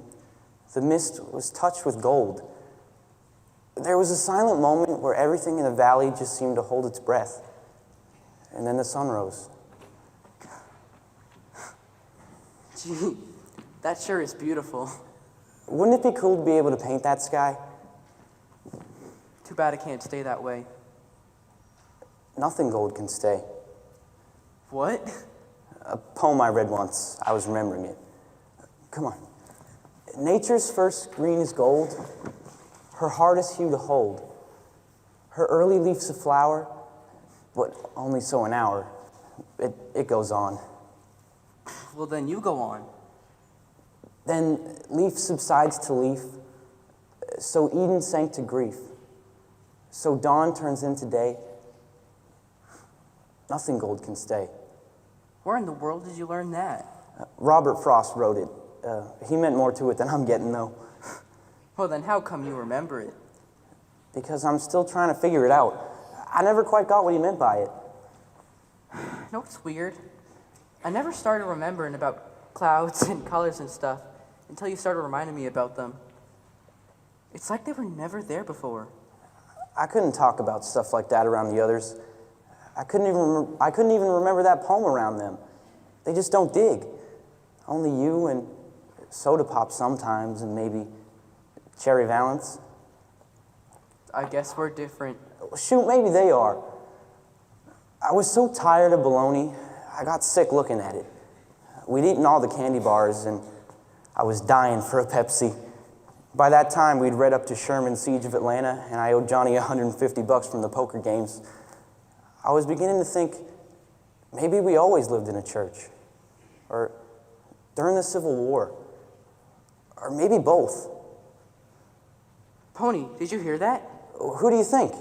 the mist was touched with gold. There was a silent moment where everything in the valley just seemed to hold its breath. And then the sun rose. Gee, that sure is beautiful. Wouldn't it be cool to be able to paint that sky? Too bad it can't stay that way. Nothing gold can stay. What? A poem I read once. I was remembering it. Come on. Nature's first green is gold, her hardest hue to hold. Her early leaves of flower, but only so an hour. It goes on. Well, then you go on. Then leaf subsides to leaf, so Eden sank to grief. So dawn turns into day. Nothing gold can stay. Where in the world did you learn that? Robert Frost wrote it. He meant more to it than I'm getting, though. Well, then how come you remember it? Because I'm still trying to figure it out. I never quite got what he meant by it. You know what's weird? I never started remembering about clouds and colors and stuff until you started reminding me about them. It's like they were never there before. I couldn't talk about stuff like that around the others. I couldn't even remember that poem around them. They just don't dig. Only you and Soda Pop sometimes, and maybe Cherry Valance. I guess we're different. Shoot, maybe they are. I was so tired of bologna, I got sick looking at it. We'd eaten all the candy bars, and I was dying for a Pepsi. By that time, we'd read up to Sherman's Siege of Atlanta, and I owed Johnny $150 from the poker games. I was beginning to think, maybe we always lived in a church. Or during the Civil War. Or maybe both. Pony, did you hear that? Who do you think?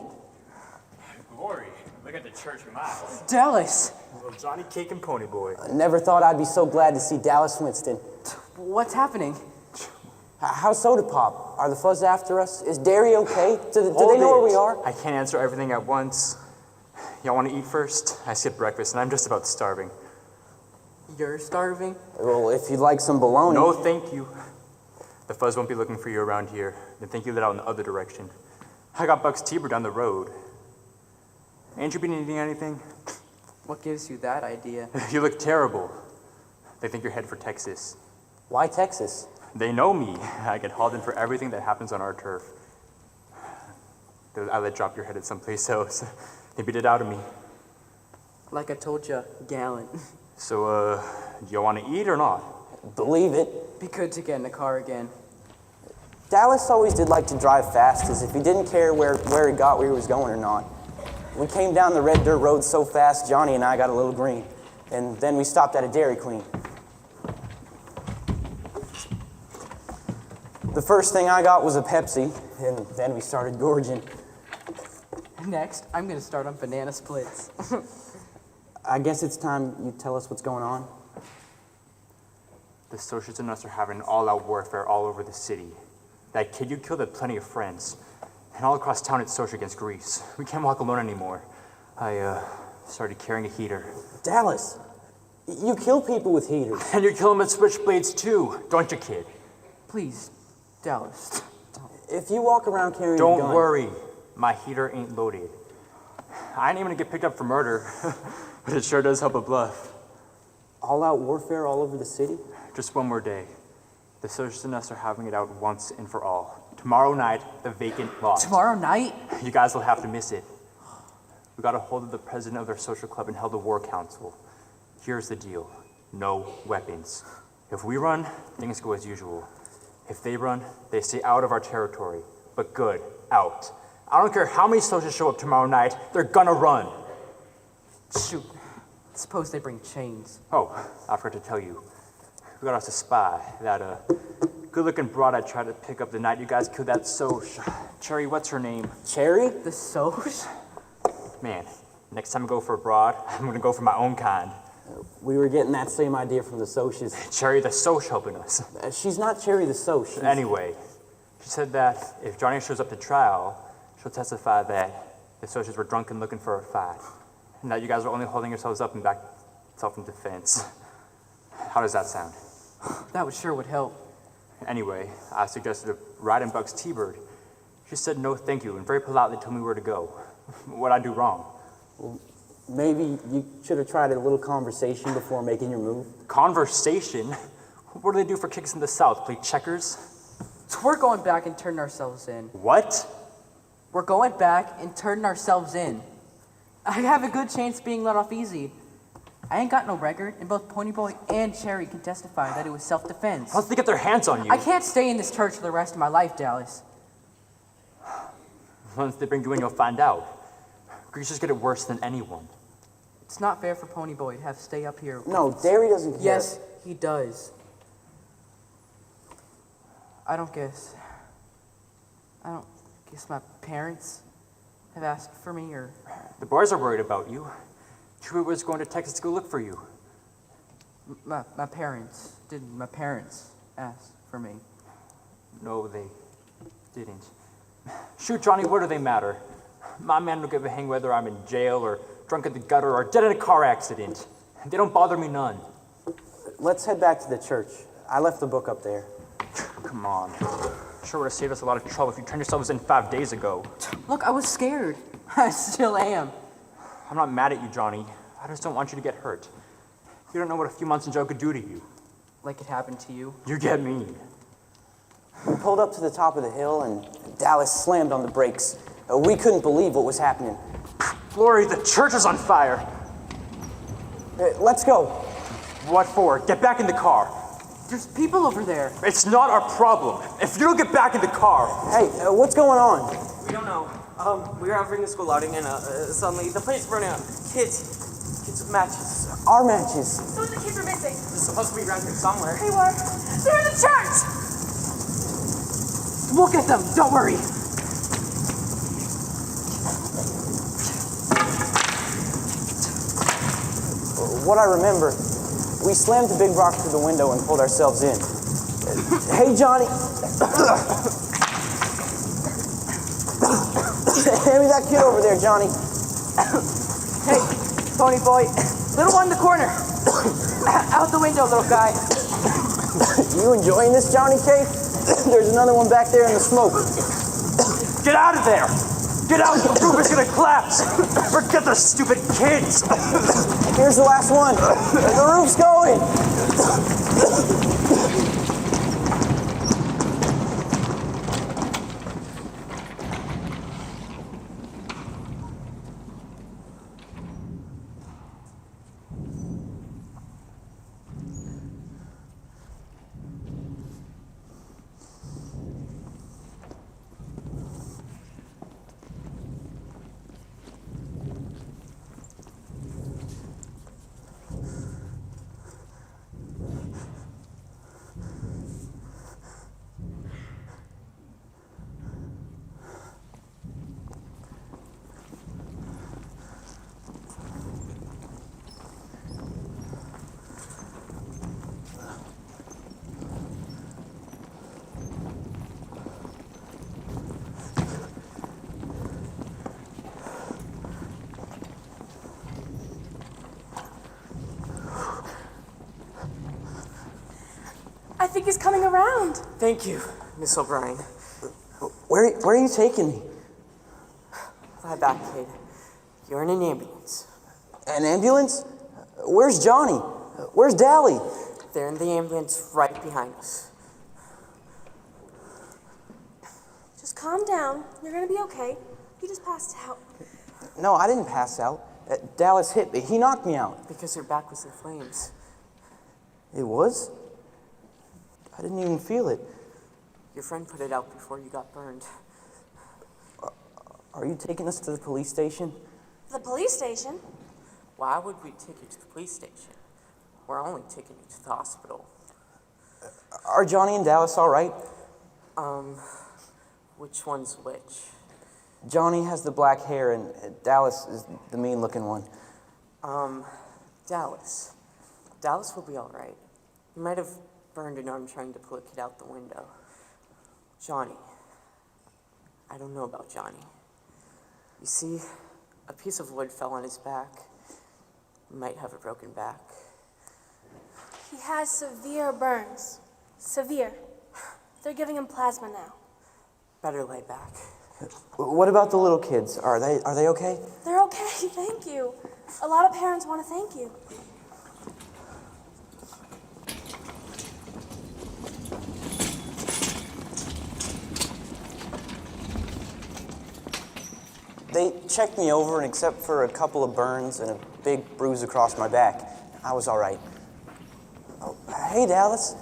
Glory, look at the church miles. Dallas! Little Johnny Cake and Pony Boy. I never thought I'd be so glad to see Dallas Winston. What's happening? How's Soda Pop? Are the fuzz after us? Is Derry okay? Do they know where we are? I can't answer everything at once. Y'all want to eat first? I skipped breakfast and I'm just about starving. You're starving? Well, if you'd like some bologna. No, thank you. The fuzz won't be looking for you around here. Then think you lit out in the other direction. I got Buck's Tea down the road. Ain't you been eating anything? What gives you that idea? You look terrible. They think you're headed for Texas. Why Texas? They know me. I get hauled in for everything that happens on our turf. I let drop your head at someplace else. They beat it out of me. Like I told you, gallant. So, do you want to eat or not? Believe it. Be good to get in the car again. Dallas always did like to drive fast, as if he didn't care where he got where he was going or not. We came down the red dirt road so fast, Johnny and I got a little green. And then we stopped at a Dairy Queen. The first thing I got was a Pepsi, and then we started gorging. Next, I'm gonna start on banana splits. I guess it's time you tell us what's going on. The socialists and us are having all-out warfare all over the city. That kid you killed had plenty of friends. And all across town it's social against Greece. We can't walk alone anymore. I started carrying a heater. Dallas, you kill people with heaters. And you kill them with switchblades too, don't you, kid? Please, Dallas. If you walk around carrying a Don't gun... worry, my heater ain't loaded. I ain't even gonna get picked up for murder, but it sure does help a bluff. All-out warfare all over the city? Just one more day. The socialists and us are having it out once and for all. Tomorrow night, the vacant lot. Tomorrow night? You guys will have to miss it. We got a hold of the president of their social club and held a war council. Here's the deal. No weapons. If we run, things go as usual. If they run, they stay out of our territory. But good, out. I don't care how many socialists show up tomorrow night, they're gonna run. Shoot. Suppose they bring chains. Oh, I forgot to tell you. We got us a spy. That good-looking broad I tried to pick up the night you guys killed that Soch. Cherry, what's her name? Cherry? The Soch? Man, next time I go for a broad, I'm gonna go for my own kind. We were getting that same idea from the Soches. Cherry the Soch helping us. She's not Cherry the Soch. Anyway, she said that if Johnny shows up to trial, she'll testify that the Soches were drunk and looking for a fight. And that you guys are only holding yourselves up in back self-defense. How does that sound? That would help. Anyway, I suggested a ride in Buck's T-Bird. She said no thank you and very politely told me where to go. What'd I do wrong? Well, maybe you should have tried a little conversation before making your move. Conversation? What do they do for kicks in the South? Play checkers? So we're going back and turning ourselves in. What? We're going back and turning ourselves in. I have a good chance of being let off easy. I ain't got no record, and both Pony Boy and Cherry can testify that it was self-defense. Once they get their hands on you. I can't stay in this church for the rest of my life, Dallas. Once they bring you in, you'll find out. Greasers get it worse than anyone. It's not fair for Ponyboy to have to stay up here. No, Derry doesn't care. Yes, he does. I don't guess my parents have asked for me, or... The boys are worried about you. Chewie was going to Texas to go look for you. My parents. Did my parents ask for me? No, they didn't. Shoot, Johnny, what do they matter? My man don't give a hang whether I'm in jail or drunk at the gutter or dead in a car accident. They don't bother me none. Let's head back to the church. I left the book up there. Come on. Sure would have saved us a lot of trouble if you turned yourselves in 5 days ago. Look, I was scared. I still am. I'm not mad at you, Johnny. I just don't want you to get hurt. You don't know what a few months in jail could do to you. Like it happened to you? You get me. We pulled up to the top of the hill and Dallas slammed on the brakes. We couldn't believe what was happening. Flory, the church is on fire. Let's go. What for? Get back in the car. There's people over there. It's not our problem. If you don't get back in the car... Hey, what's going on? We don't know. We were having a school outing and suddenly the place burned out. Kids with matches. Our matches. So the kids are missing. They're supposed to be around here somewhere. They were. They're in the church! We'll get them. Don't worry. What I remember, we slammed the big rock through the window and pulled ourselves in. Hey, Johnny. Hand me that kid over there, Johnny. Hey, Ponyboy. Little one in the corner. Out the window, little guy. You enjoying this, Johnny K? There's another one back there in the smoke. Get out of there! Get out! The roof is gonna collapse! Forget the stupid kids! Here's the last one. The roof's going! I think he's coming around. Thank you, Miss O'Brien. Where are you taking me? Lie back, kid. You're in an ambulance. An ambulance? Where's Johnny? Where's Dally? They're in the ambulance right behind us. Just calm down. You're gonna be okay. You just passed out. No, I didn't pass out. Dallas hit me. He knocked me out. Because your back was in flames. It was? I didn't even feel it. Your friend put it out before you got burned. Are you taking us to the police station? The police station? Why would we take you to the police station? We're only taking you to the hospital. Are Johnny and Dallas all right? Which one's which? Johnny has the black hair and Dallas is the mean-looking one. Dallas. Dallas will be all right. He might have burned an arm trying to pull a kid out the window. Johnny. I don't know about Johnny. You see, a piece of wood fell on his back. He might have a broken back. He has severe burns. Severe. They're giving him plasma now. Better lay back. What about the little kids? Are they okay? They're okay, thank you. A lot of parents want to thank you. They checked me over, and except for a couple of burns and a big bruise across my back, I was all right. Oh, hey, Dallas.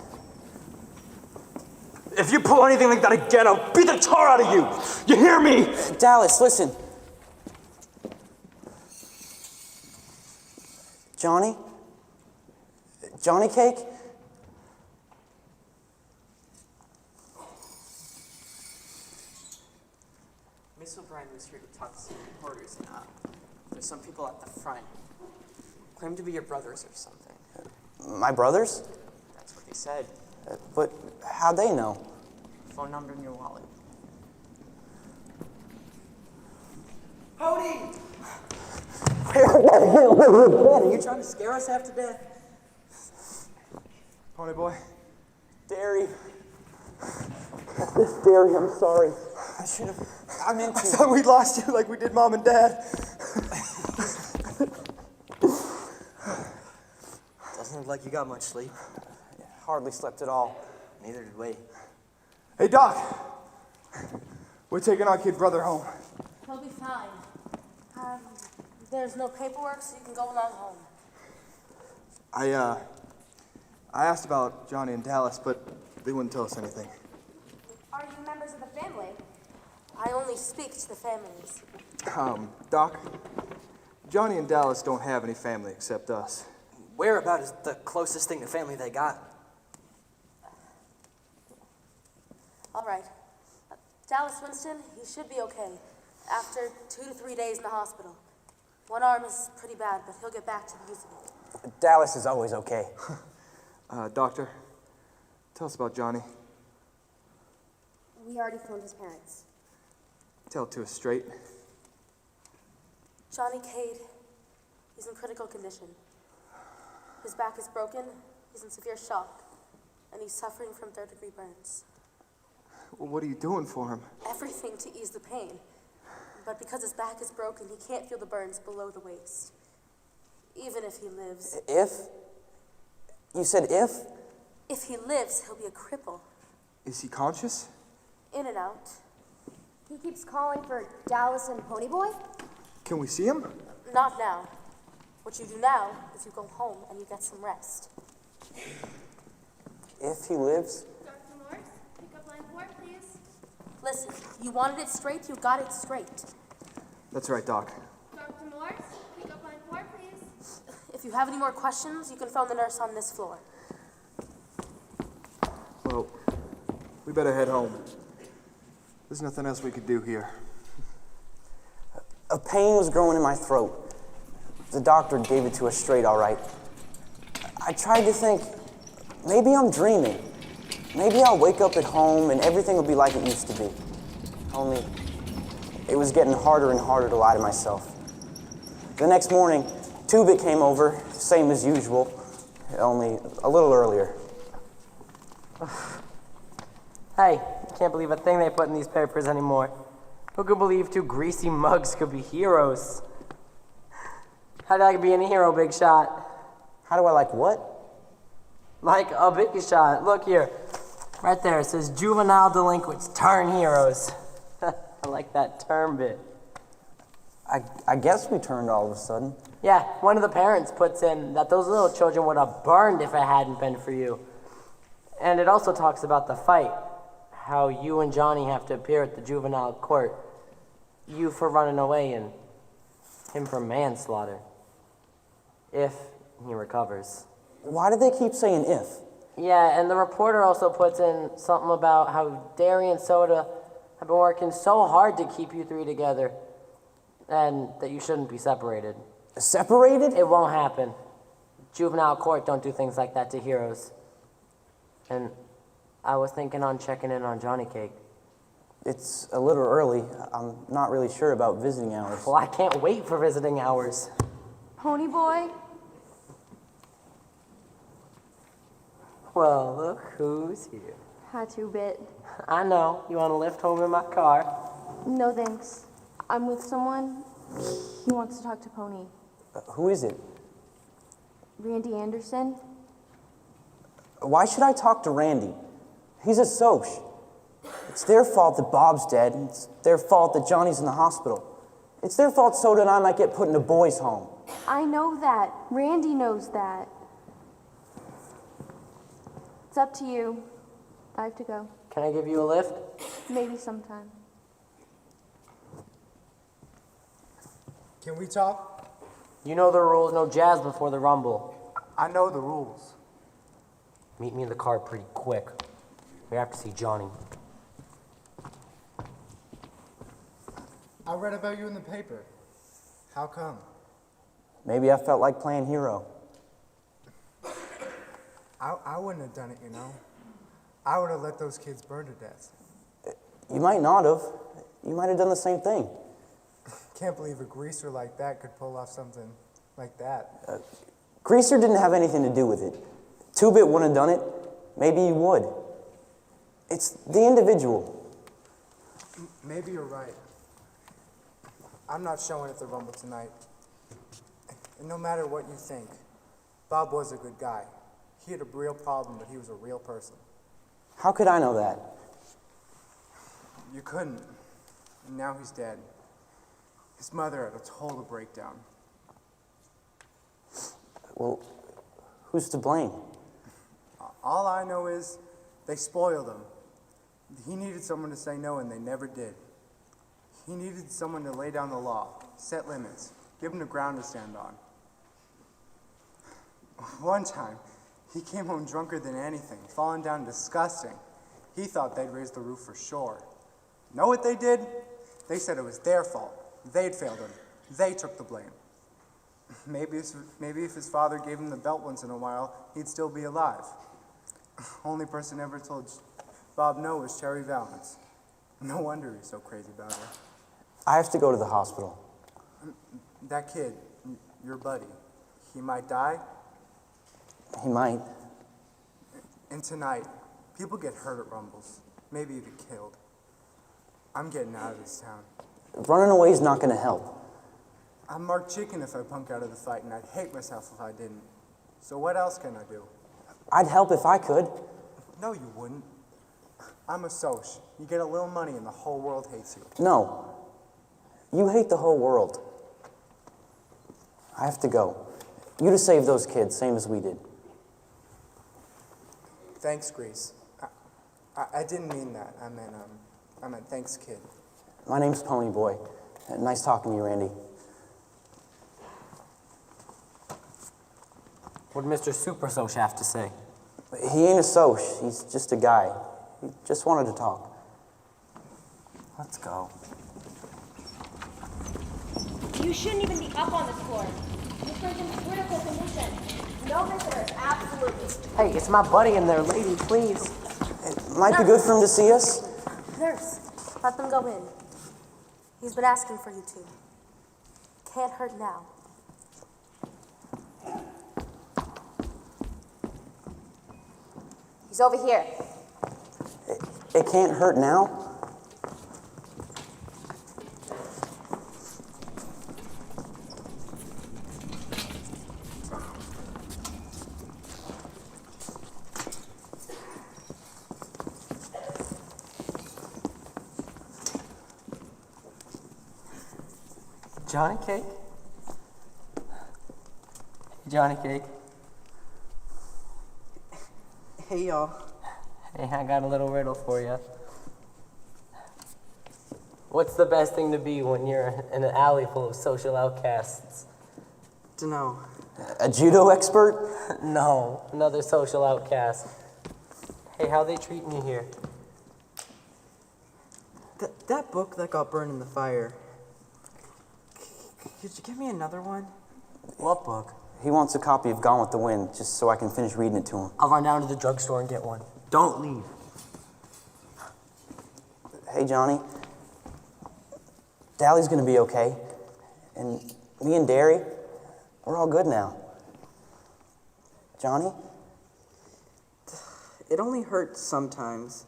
If you pull anything like that again, I'll beat the tar out of you! You hear me? Dallas, listen. Johnny? Johnny Cake? Miss O'Brien was here to talk to some reporters, and there's some people at the front. Claim to be your brothers or something. My brothers? That's what they said. But how'd they know? Phone number in your wallet. Pony! Are you trying to scare us half to death? Pony boy. Derry. Derry, I'm sorry. I should have. I meant to. I thought we'd lost you like we did Mom and Dad. Doesn't look like you got much sleep. Hardly slept at all. Neither did we. Hey, Doc. We're taking our kid brother home. He'll be fine. There's no paperwork, so you can go along home. I asked about Johnny and Dallas, but they wouldn't tell us anything. Are you members of the family? I only speak to the families. Doc, Johnny and Dallas don't have any family except us. Whereabout is the closest thing to family they got? All right. Dallas Winston, he should be okay. After 2 to 3 days in the hospital. One arm is pretty bad, but he'll get back to the using it. Dallas is always okay. Doctor, tell us about Johnny. We already phoned his parents. Tell it to us straight. Johnny Cade, he's in critical condition. His back is broken, he's in severe shock, and he's suffering from third-degree burns. Well, what are you doing for him? Everything to ease the pain. But because his back is broken, he can't feel the burns below the waist. Even if he lives. If? You said if? If he lives, he'll be a cripple. Is he conscious? In and out. He keeps calling for Dallas and Ponyboy? Can we see him? Not now. What you do now is you go home and you get some rest. If he lives? Dr. Morse, pick up line 4, please. Listen, you wanted it straight, you got it straight. That's right, Doc. Dr. Morse, pick up line 4, please. If you have any more questions, you can phone the nurse on this floor. Well, we better head home. There's nothing else we could do here. A pain was growing in my throat. The doctor gave it to us straight all right. I tried to think, maybe I'm dreaming. Maybe I'll wake up at home and everything will be like it used to be. Only, it was getting harder and harder to lie to myself. The next morning, Tubit came over, same as usual, only a little earlier. Hey, can't believe a thing they put in these papers anymore. Who could believe 2 greasy mugs could be heroes? How do I be any hero, Big Shot? How do I like what? Like a Big Shot. Look here. Right there, it says juvenile delinquents turn heroes. I like that term bit. I guess we turned all of a sudden. Yeah, one of the parents puts in that those little children would have burned if it hadn't been for you. And it also talks about the fight, how you and Johnny have to appear at the juvenile court. You for running away and him for manslaughter. If he recovers. Why do they keep saying if? Yeah, and the reporter also puts in something about how Derry and Soda have been working so hard to keep you 3 together and that you shouldn't be separated. Separated? It won't happen. Juvenile court don't do things like that to heroes. And I was thinking on checking in on Johnny Cake. It's a little early. I'm not really sure about visiting hours. Well, I can't wait for visiting hours. Ponyboy? Well, look who's here. Hi, 2-Bit. I know. You want to lift home in my car? No thanks. I'm with someone. He wants to talk to Pony. Who is it? Randy Anderson? Why should I talk to Randy? He's a Soch. It's their fault that Bob's dead. It's their fault that Johnny's in the hospital. It's their fault Soda and I might get put in a boys' home. I know that. Randy knows that. It's up to you. I have to go. Can I give you a lift? Maybe sometime. Can we talk? You know the rules, no jazz before the rumble. I know the rules. Meet me in the car pretty quick. We have to see Johnny. I read about you in the paper. How come? Maybe I felt like playing hero. I wouldn't have done it, you know. I would have let those kids burn to death. You might not have. You might have done the same thing. Can't believe a greaser like that could pull off something like that. Greaser didn't have anything to do with it. Two-Bit wouldn't have done it. Maybe he would. It's the individual. Maybe you're right. I'm not showing at the Rumble tonight. And no matter what you think, Bob was a good guy. He had a real problem, but he was a real person. How could I know that? You couldn't. And now he's dead. His mother had a total breakdown. Well, who's to blame? All I know is they spoiled him. He needed someone to say no, and they never did. He needed someone to lay down the law, set limits, give him the ground to stand on. One time, he came home drunker than anything, falling down disgusting. He thought they'd raised the roof for sure. Know what they did? They said it was their fault. They'd failed him. They took the blame. Maybe if his father gave him the belt once in a while, he'd still be alive. Only person ever told Bob no was Cherry Valance. No wonder he's so crazy about her. I have to go to the hospital. That kid, your buddy, he might die. He might. And tonight, people get hurt at Rumbles, maybe even killed. I'm getting out of this town. Running away is not going to help. I'm Mark Chicken if I punk out of the fight, and I'd hate myself if I didn't. So what else can I do? I'd help if I could. No, you wouldn't. I'm a Soch. You get a little money and the whole world hates you. No. You hate the whole world. I have to go. You to save those kids, same as we did. Thanks, Grease. I didn't mean that. I meant thanks, kid. My name's Pony Boy. Nice talking to you, Randy. What did Mr. Super Soch have to say? He ain't a Soch. He's just a guy. He just wanted to talk. Let's go. You shouldn't even be up on this floor. This person's in critical condition. No visitors, absolutely. Hey, it's my buddy in there, lady, please. It might be good for him to see us. Nurse, let them go in. He's been asking for you two. Can't hurt now. He's over here. It can't hurt now. Johnny Cake? Johnny Cake. Hey, y'all. Hey, I got a little riddle for you. What's the best thing to be when you're in an alley full of social outcasts? Dunno. A judo expert? No, another social outcast. Hey, how they treating you here? That book that got burned in the fire. Could you give me another one? What book? He wants a copy of Gone with the Wind, just so I can finish reading it to him. I'll run down to the drugstore and get one. Don't leave. Hey, Johnny. Dally's gonna be okay. And me and Derry, we're all good now. Johnny? It only hurts sometimes.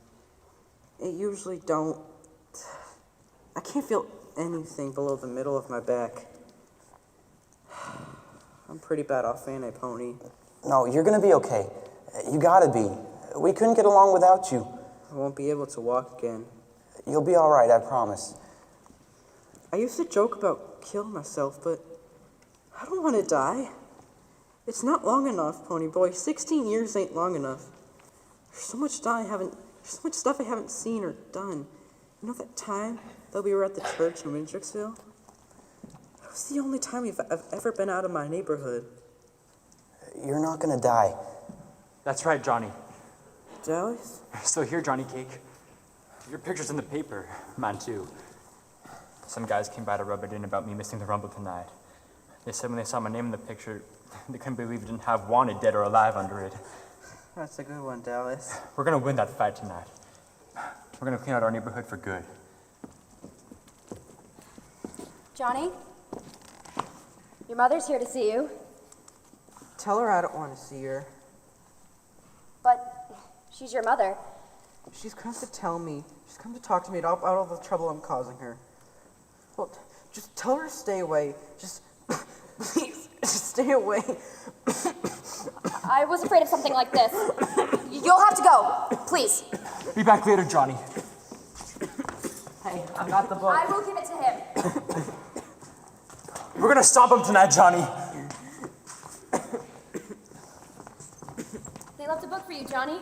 It usually don't. I can't feel anything below the middle of my back. I'm pretty bad off, ain't I, Pony? No, you're gonna be okay. You gotta be. We couldn't get along without you. I won't be able to walk again. You'll be all right, I promise. I used to joke about killing myself, but I don't want to die. It's not long enough, Pony Boy. 16 years ain't long enough. There's so much I haven't There's so much stuff I haven't seen or done. You know that time that we were at the church in Windricksville? That was the only time I've ever been out of my neighborhood. You're not gonna die. That's right, Johnny. Dallas? So here, Johnny Cake. Your picture's in the paper. Mine too. Some guys came by to rub it in about me missing the Rumble tonight. They said when they saw my name in the picture, they couldn't believe it didn't have wanted, dead or alive under it. That's a good one, Dallas. We're gonna win that fight tonight. We're gonna clean out our neighborhood for good. Johnny? Your mother's here to see you. Tell her I don't want to see her. But she's your mother. She's come to tell me, she's come to talk to me about all the trouble I'm causing her. Well, just tell her to stay away. Just, please, just stay away. I was afraid of something like this. You'll have to go, please. Be back later, Johnny. Hey, I got the book. I will give it to him. We're gonna stop him tonight, Johnny. They left a book for you, Johnny.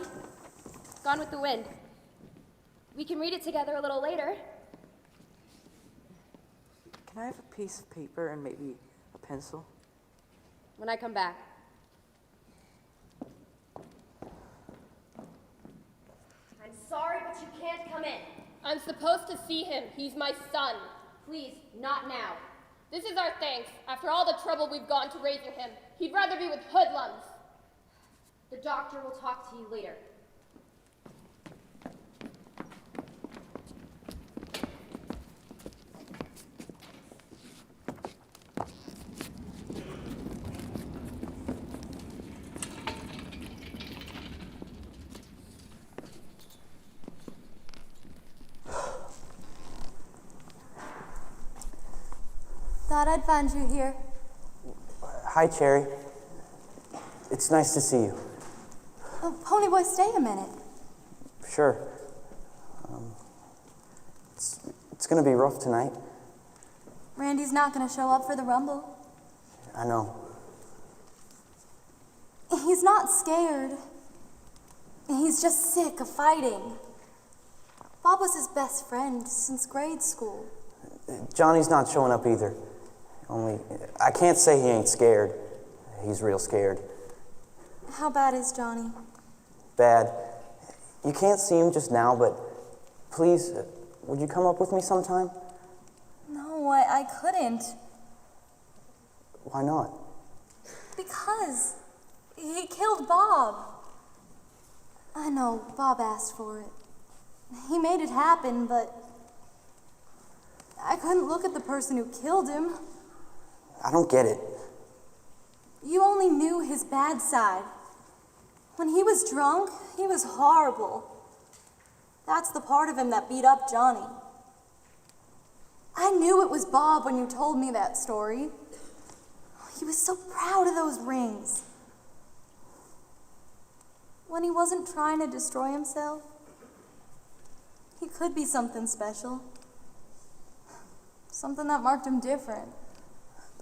Gone with the Wind. We can read it together a little later. Can I have a piece of paper and maybe a pencil? When I come back. I'm sorry, but you can't come in. I'm supposed to see him. He's my son. Please, not now. This is our thanks. After all the trouble we've gone to raising him, he'd rather be with hoodlums. The doctor will talk to you later. Thought I'd find you here. Hi, Cherry. It's nice to see you. Oh, Ponyboy, stay a minute. Sure. It's gonna be rough tonight. Randy's not gonna show up for the Rumble. I know. He's not scared. He's just sick of fighting. Bob was his best friend since grade school. Johnny's not showing up either. Only, I can't say he ain't scared. He's real scared. How bad is Johnny? Bad. You can't see him just now, but please, would you come up with me sometime? No, I couldn't. Why not? Because he killed Bob. I know, Bob asked for it. He made it happen, but I couldn't look at the person who killed him. I don't get it. You only knew his bad side. When he was drunk, he was horrible. That's the part of him that beat up Johnny. I knew it was Bob when you told me that story. He was so proud of those rings. When he wasn't trying to destroy himself, he could be something special. Something that marked him different.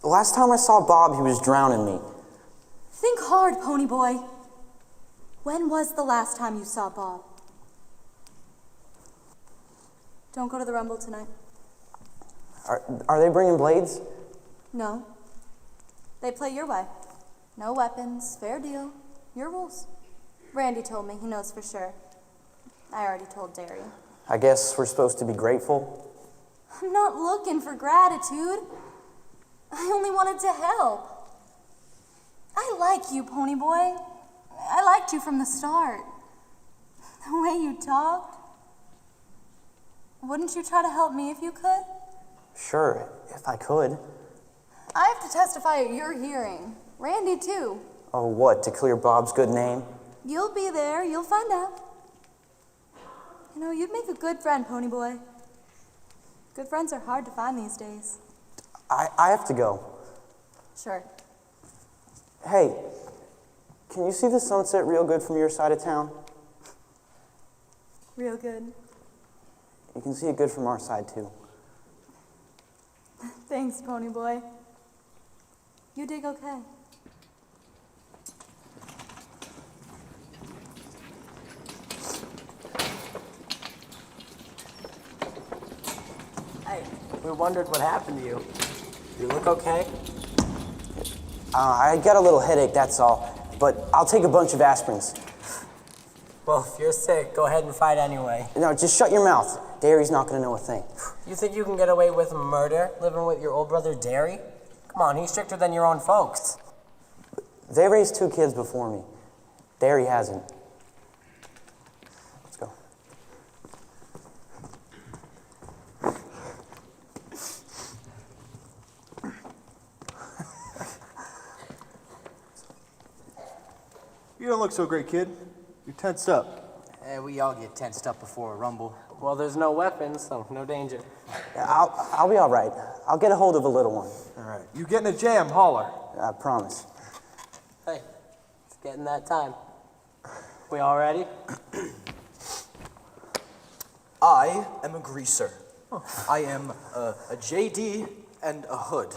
The last time I saw Bob, he was drowning me. Think hard, Ponyboy. When was the last time you saw Bob? Don't go to the Rumble tonight. Are they bringing blades? No. They play your way. No weapons, fair deal. Your rules. Randy told me, he knows for sure. I already told Darian. I guess we're supposed to be grateful. I'm not looking for gratitude. I only wanted to help. I like you, Ponyboy. I liked you from the start. The way you talked. Wouldn't you try to help me if you could? Sure, if I could. I have to testify at your hearing. Randy, too. Oh, what, to clear Bob's good name? You'll be there. You'll find out. You know, you'd make a good friend, Ponyboy. Good friends are hard to find these days. I have to go. Sure. Hey, can you see the sunset real good from your side of town? Real good. You can see it good from our side, too. Thanks, Ponyboy. You dig okay. We wondered what happened to you. You look okay? I got a little headache, that's all. But I'll take a bunch of aspirins. Well, if you're sick, go ahead and fight anyway. No, just shut your mouth. Derry's not gonna know a thing. You think you can get away with murder living with your old brother Derry? Come on, he's stricter than your own folks. They raised 2 kids before me. Derry hasn't. Let's go. You don't look so great, kid. You're tensed up. We all get tensed up before a rumble. Well, there's no weapons, so no danger. I'll be all right. I'll get a hold of a little one. All right. You get in a jam, holler. I promise. Hey, it's getting that time. We all ready? I am a greaser. I am a JD and a hood.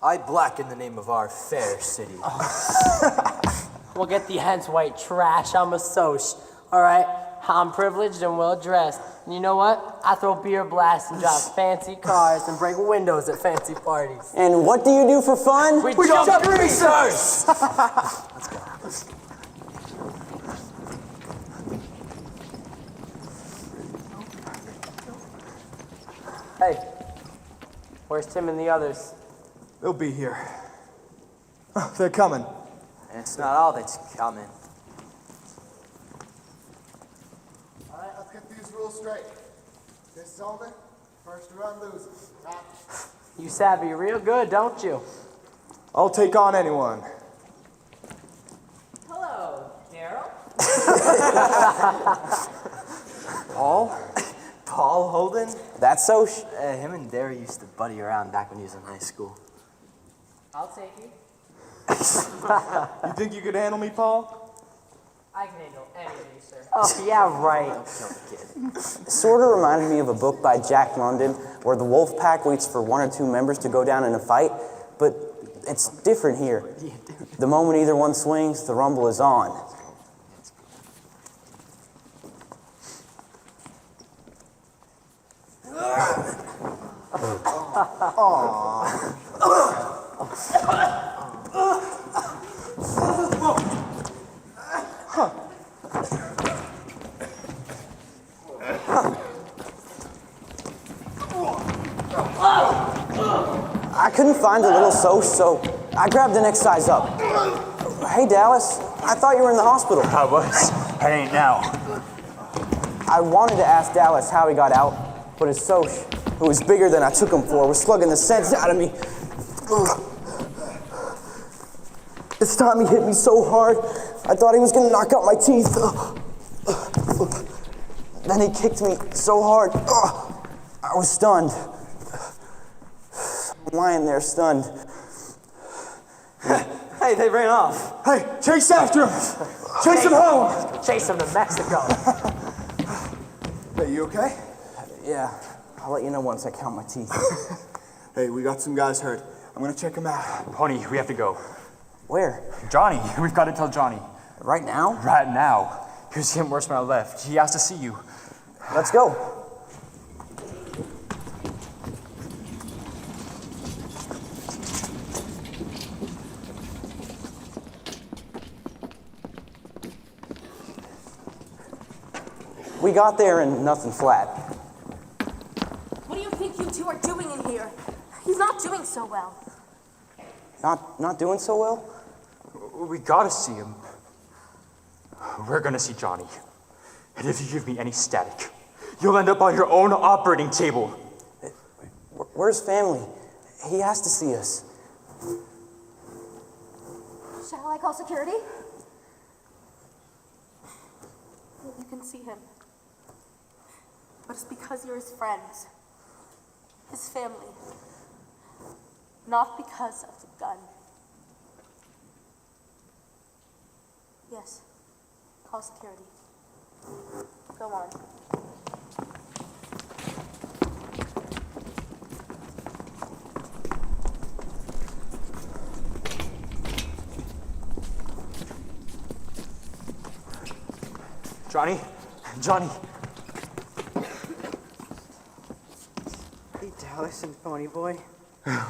I black in the name of our fair city. We'll get the hence white trash. I'm a soch. All right? I'm privileged and well dressed. And you know what? I throw beer blasts and drive fancy cars and break windows at fancy parties. And what do you do for fun? We jump greasers! Let's go. Hey, where's Tim and the others? They'll be here. Oh, they're coming. And it's not all that's coming. All right, let's get these rules straight. This is only first run loses. Right? You savvy real good, don't you? I'll take on anyone. Hello, Daryl. Paul? Paul Holden? That's Soch. Him and Derry used to buddy around back when he was in high school. I'll take you. You think you could handle me, Paul? I can handle anything, sir. Oh, yeah, right. Sort of reminded me of a book by Jack London where the wolf pack waits for 1 or 2 members to go down in a fight, but it's different here. The moment either one swings, the rumble is on. I couldn't find the little Soch, so I grabbed the next size up. Hey, Dallas, I thought you were in the hospital. I was. I ain't now. I wanted to ask Dallas how he got out, but his Soch, who was bigger than I took him for, was slugging the sense out of me. This time he hit me so hard, I thought he was gonna knock out my teeth. Then he kicked me so hard, I was stunned. I'm lying there stunned. Hey, they ran off. Hey, chase after him! Chase him home! Chase him to Mexico. Hey, you okay? Yeah, I'll let you know once I count my teeth. Hey, we got some guys hurt. I'm gonna check them out. Pony, we have to go. Where? Johnny, we've got to tell Johnny. Right now? Right now. He was getting worse when I left. He has to see you. Let's go. We got there and nothing flat. What do you think you two are doing in here? He's not doing so well. Not doing so well? We gotta see him. We're gonna see Johnny. And if you give me any static, you'll end up on your own operating table. Where's family? He has to see us. Shall I call security? You can see him. But it's because you're his friends. His family. Not because of the gun. Yes. Call security. Go on. Johnny? Johnny? Hey, Dad. Dallas and Pony Boy.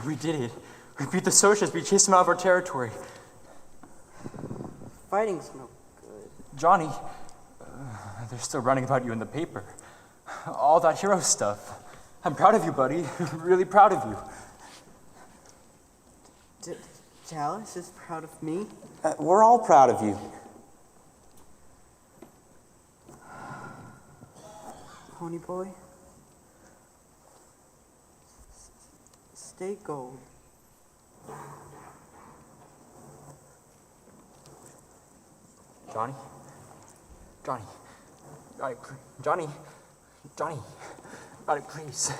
We did it. We beat the Socials. We chased them out of our territory. Fighting's no good. Johnny, they're still running about you in the paper. All that hero stuff. I'm proud of you, buddy. Really proud of you. Dallas is proud of me? We're all proud of you. Pony Boy? Stay gold. Johnny? Johnny. Johnny, Johnny. Johnny. Johnny, please.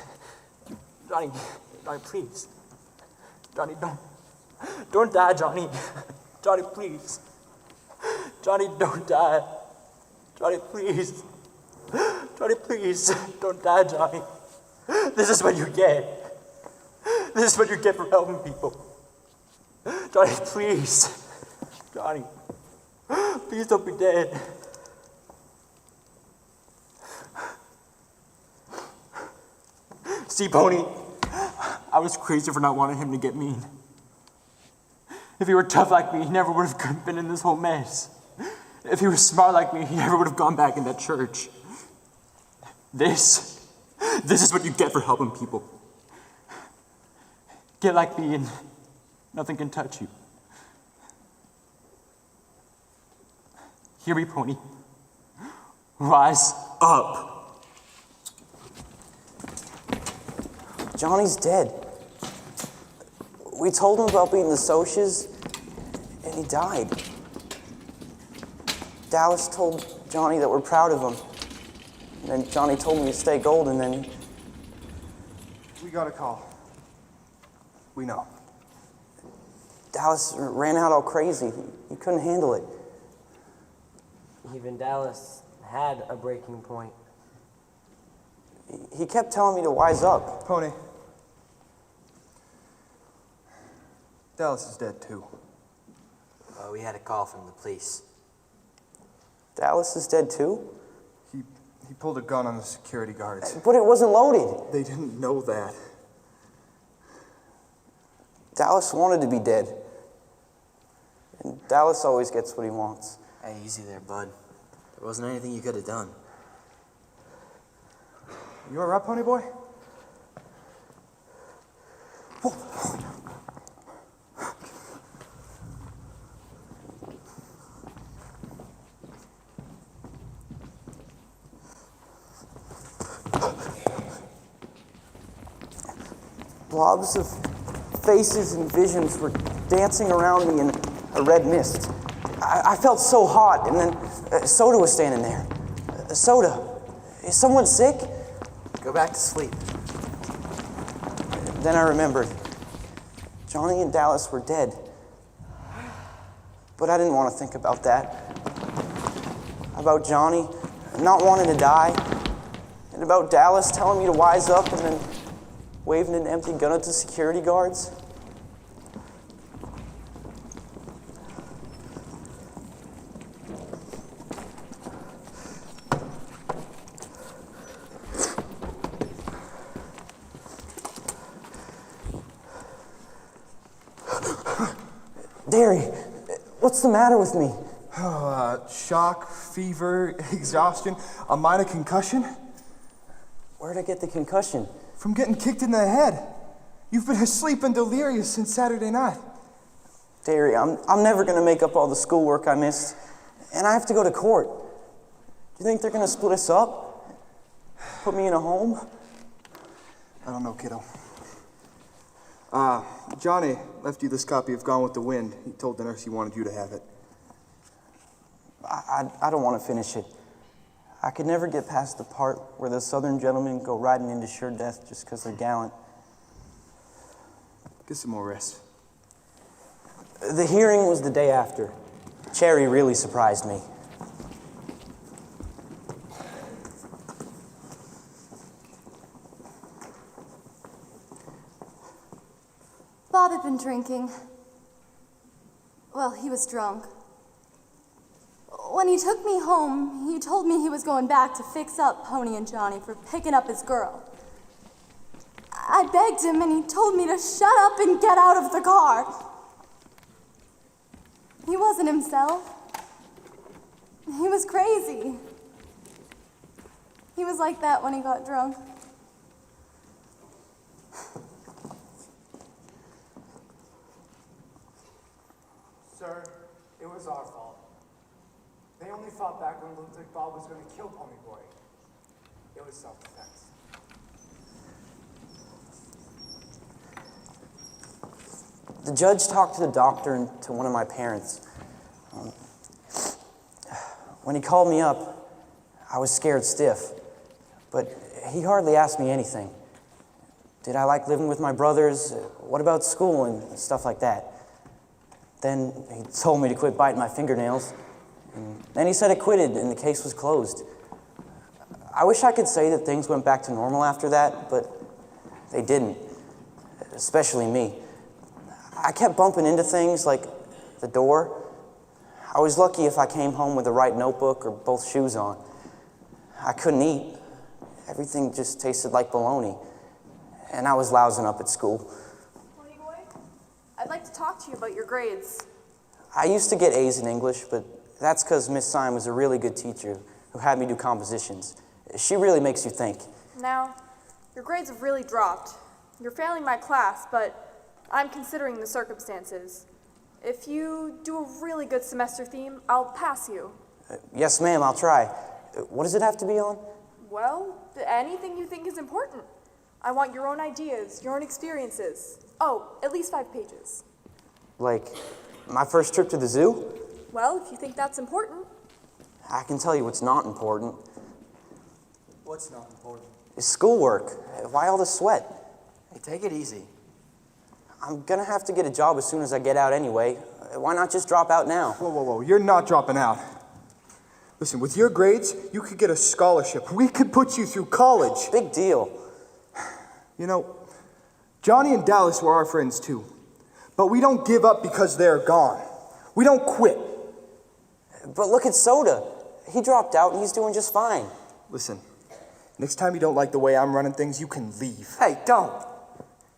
Johnny. Johnny, please. Johnny, don't die, Johnny. Johnny, please. Johnny, don't die. Johnny, please. Johnny, please. Don't die, Johnny. This is what you get. This is what you get for helping people. Johnny, please. Johnny. Please don't be dead. See, Pony, I was crazy for not wanting him to get mean. If he were tough like me, he never would have been in this whole mess. If he was smart like me, he never would have gone back in that church. This is what you get for helping people. Get like me and nothing can touch you. Hear me, Pony. Rise up. Johnny's dead. We told him about beating the Socias, and he died. Dallas told Johnny that we're proud of him. And then Johnny told me to stay gold, and then... We got a call. We know. Dallas ran out all crazy. He couldn't handle it. Even Dallas had a breaking point. He kept telling me to wise up. Pony. Dallas is dead too. We had a call from the police. Dallas is dead too? He pulled a gun on the security guards. But it wasn't loaded. They didn't know that. Dallas wanted to be dead. And Dallas always gets what he wants. Hey, easy there, bud. There wasn't anything you could have done. You all right, Pony Boy? Blobs of faces and visions were dancing around me in a red mist. I felt so hot, and then Soda was standing there. Soda, is someone sick? Go back to sleep. Then I remembered. Johnny and Dallas were dead. But I didn't want to think about that. About Johnny not wanting to die, and about Dallas telling me to wise up and then waving an empty gun at the security guards. Derry, what's the matter with me? Shock, fever, exhaustion, a minor concussion. Where'd I get the concussion? From getting kicked in the head. You've been asleep and delirious since Saturday night. Derry, I'm never going to make up all the schoolwork I missed, and I have to go to court. Do you think they're going to split us up? Put me in a home? I don't know, kiddo. Johnny left you this copy of Gone with the Wind. He told the nurse he wanted you to have it. I don't want to finish it. I could never get past the part where the Southern gentlemen go riding into sure death just because they're gallant. Get some more rest. The hearing was the day after. Cherry really surprised me. Bob had been drinking. Well, he was drunk. When he took me home, he told me he was going back to fix up Pony and Johnny for picking up his girl. I begged him and he told me to shut up and get out of the car. He wasn't himself. He was crazy. He was like that when he got drunk. Sir, it was our fault. They only fought back when it looked like Bob was going to kill Pony Boy. It was self-defense. The judge talked to the doctor and to one of my parents. When he called me up, I was scared stiff, but he hardly asked me anything. Did I like living with my brothers? What about school and stuff like that? Then he told me to quit biting my fingernails. And then he said it quitted and the case was closed. I wish I could say that things went back to normal after that, but they didn't, especially me. I kept bumping into things like the door. I was lucky if I came home with the right notebook or both shoes on. I couldn't eat. Everything just tasted like bologna. And I was lousing up at school. Pony Boy, I'd like to talk to you about your grades. I used to get A's in English, but that's because Miss Syme was a really good teacher who had me do compositions. She really makes you think. Now, your grades have really dropped. You're failing my class, but I'm considering the circumstances. If you do a really good semester theme, I'll pass you. Yes, ma'am, I'll try. What does it have to be on? Well, anything you think is important. I want your own ideas, your own experiences. Oh, at least 5 pages. Like, my first trip to the zoo? Well, if you think that's important. I can tell you what's not important. What's not important? Is schoolwork. Why all the sweat? Hey, take it easy. I'm gonna have to get a job as soon as I get out anyway. Why not just drop out now? Whoa, whoa, whoa. You're not dropping out. Listen, with your grades, you could get a scholarship. We could put you through college. Big deal. You know, Johnny and Dallas were our friends too. But we don't give up because they're gone. We don't quit. But look at Soda. He dropped out and he's doing just fine. Listen, next time you don't like the way I'm running things, you can leave. Hey, don't.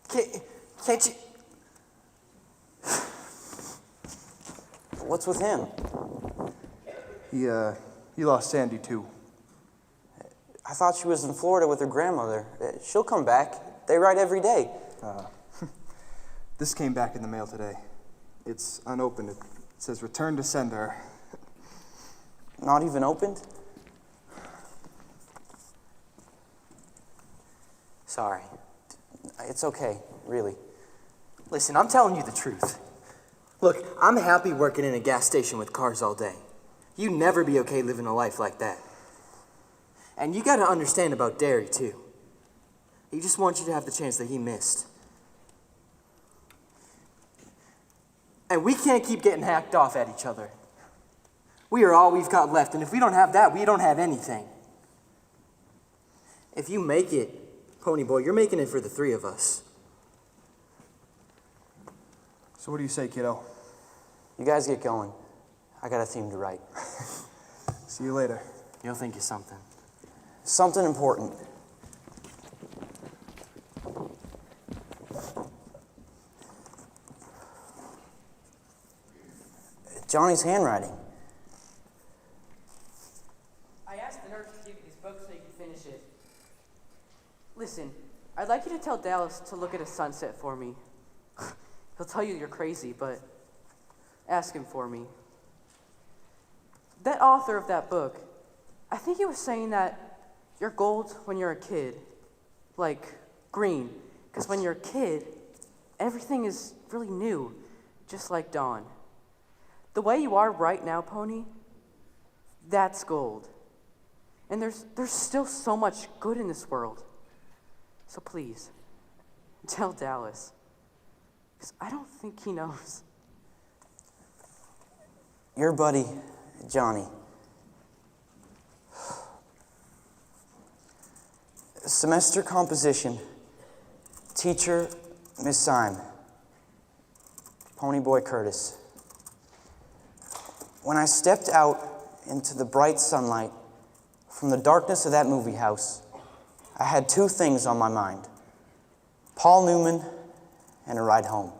Can't you? What's with him? He lost Sandy too. I thought she was in Florida with her grandmother. She'll come back. They write every day. This came back in the mail today. It's unopened. It says return to sender. Not even opened? Sorry. It's okay, really. Listen, I'm telling you the truth. Look, I'm happy working in a gas station with cars all day. You'd never be okay living a life like that. And you gotta understand about Derry, too. He just wants you to have the chance that he missed. And we can't keep getting hacked off at each other. We are all we've got left, and if we don't have that, we don't have anything. If you make it, Pony Boy, you're making it for the 3 of us. So what do you say, kiddo? You guys get going. I got a theme to write. See you later. You'll think of something. Something important. Johnny's handwriting. I asked the nurse to give you this book so you could finish it. Listen, I'd like you to tell Dallas to look at a sunset for me. He'll tell you you're crazy, but ask him for me. That author of that book, I think he was saying that you're gold when you're a kid. Like green. Because when you're a kid, everything is really new, just like dawn. The way you are right now, Pony, that's gold. And there's still so much good in this world. So please, tell Dallas. Because I don't think he knows. Your buddy, Johnny. Semester composition. Teacher, Miss Syme. Pony Boy Curtis. When I stepped out into the bright sunlight from the darkness of that movie house, I had 2 things on my mind. Paul Newman, and a ride home.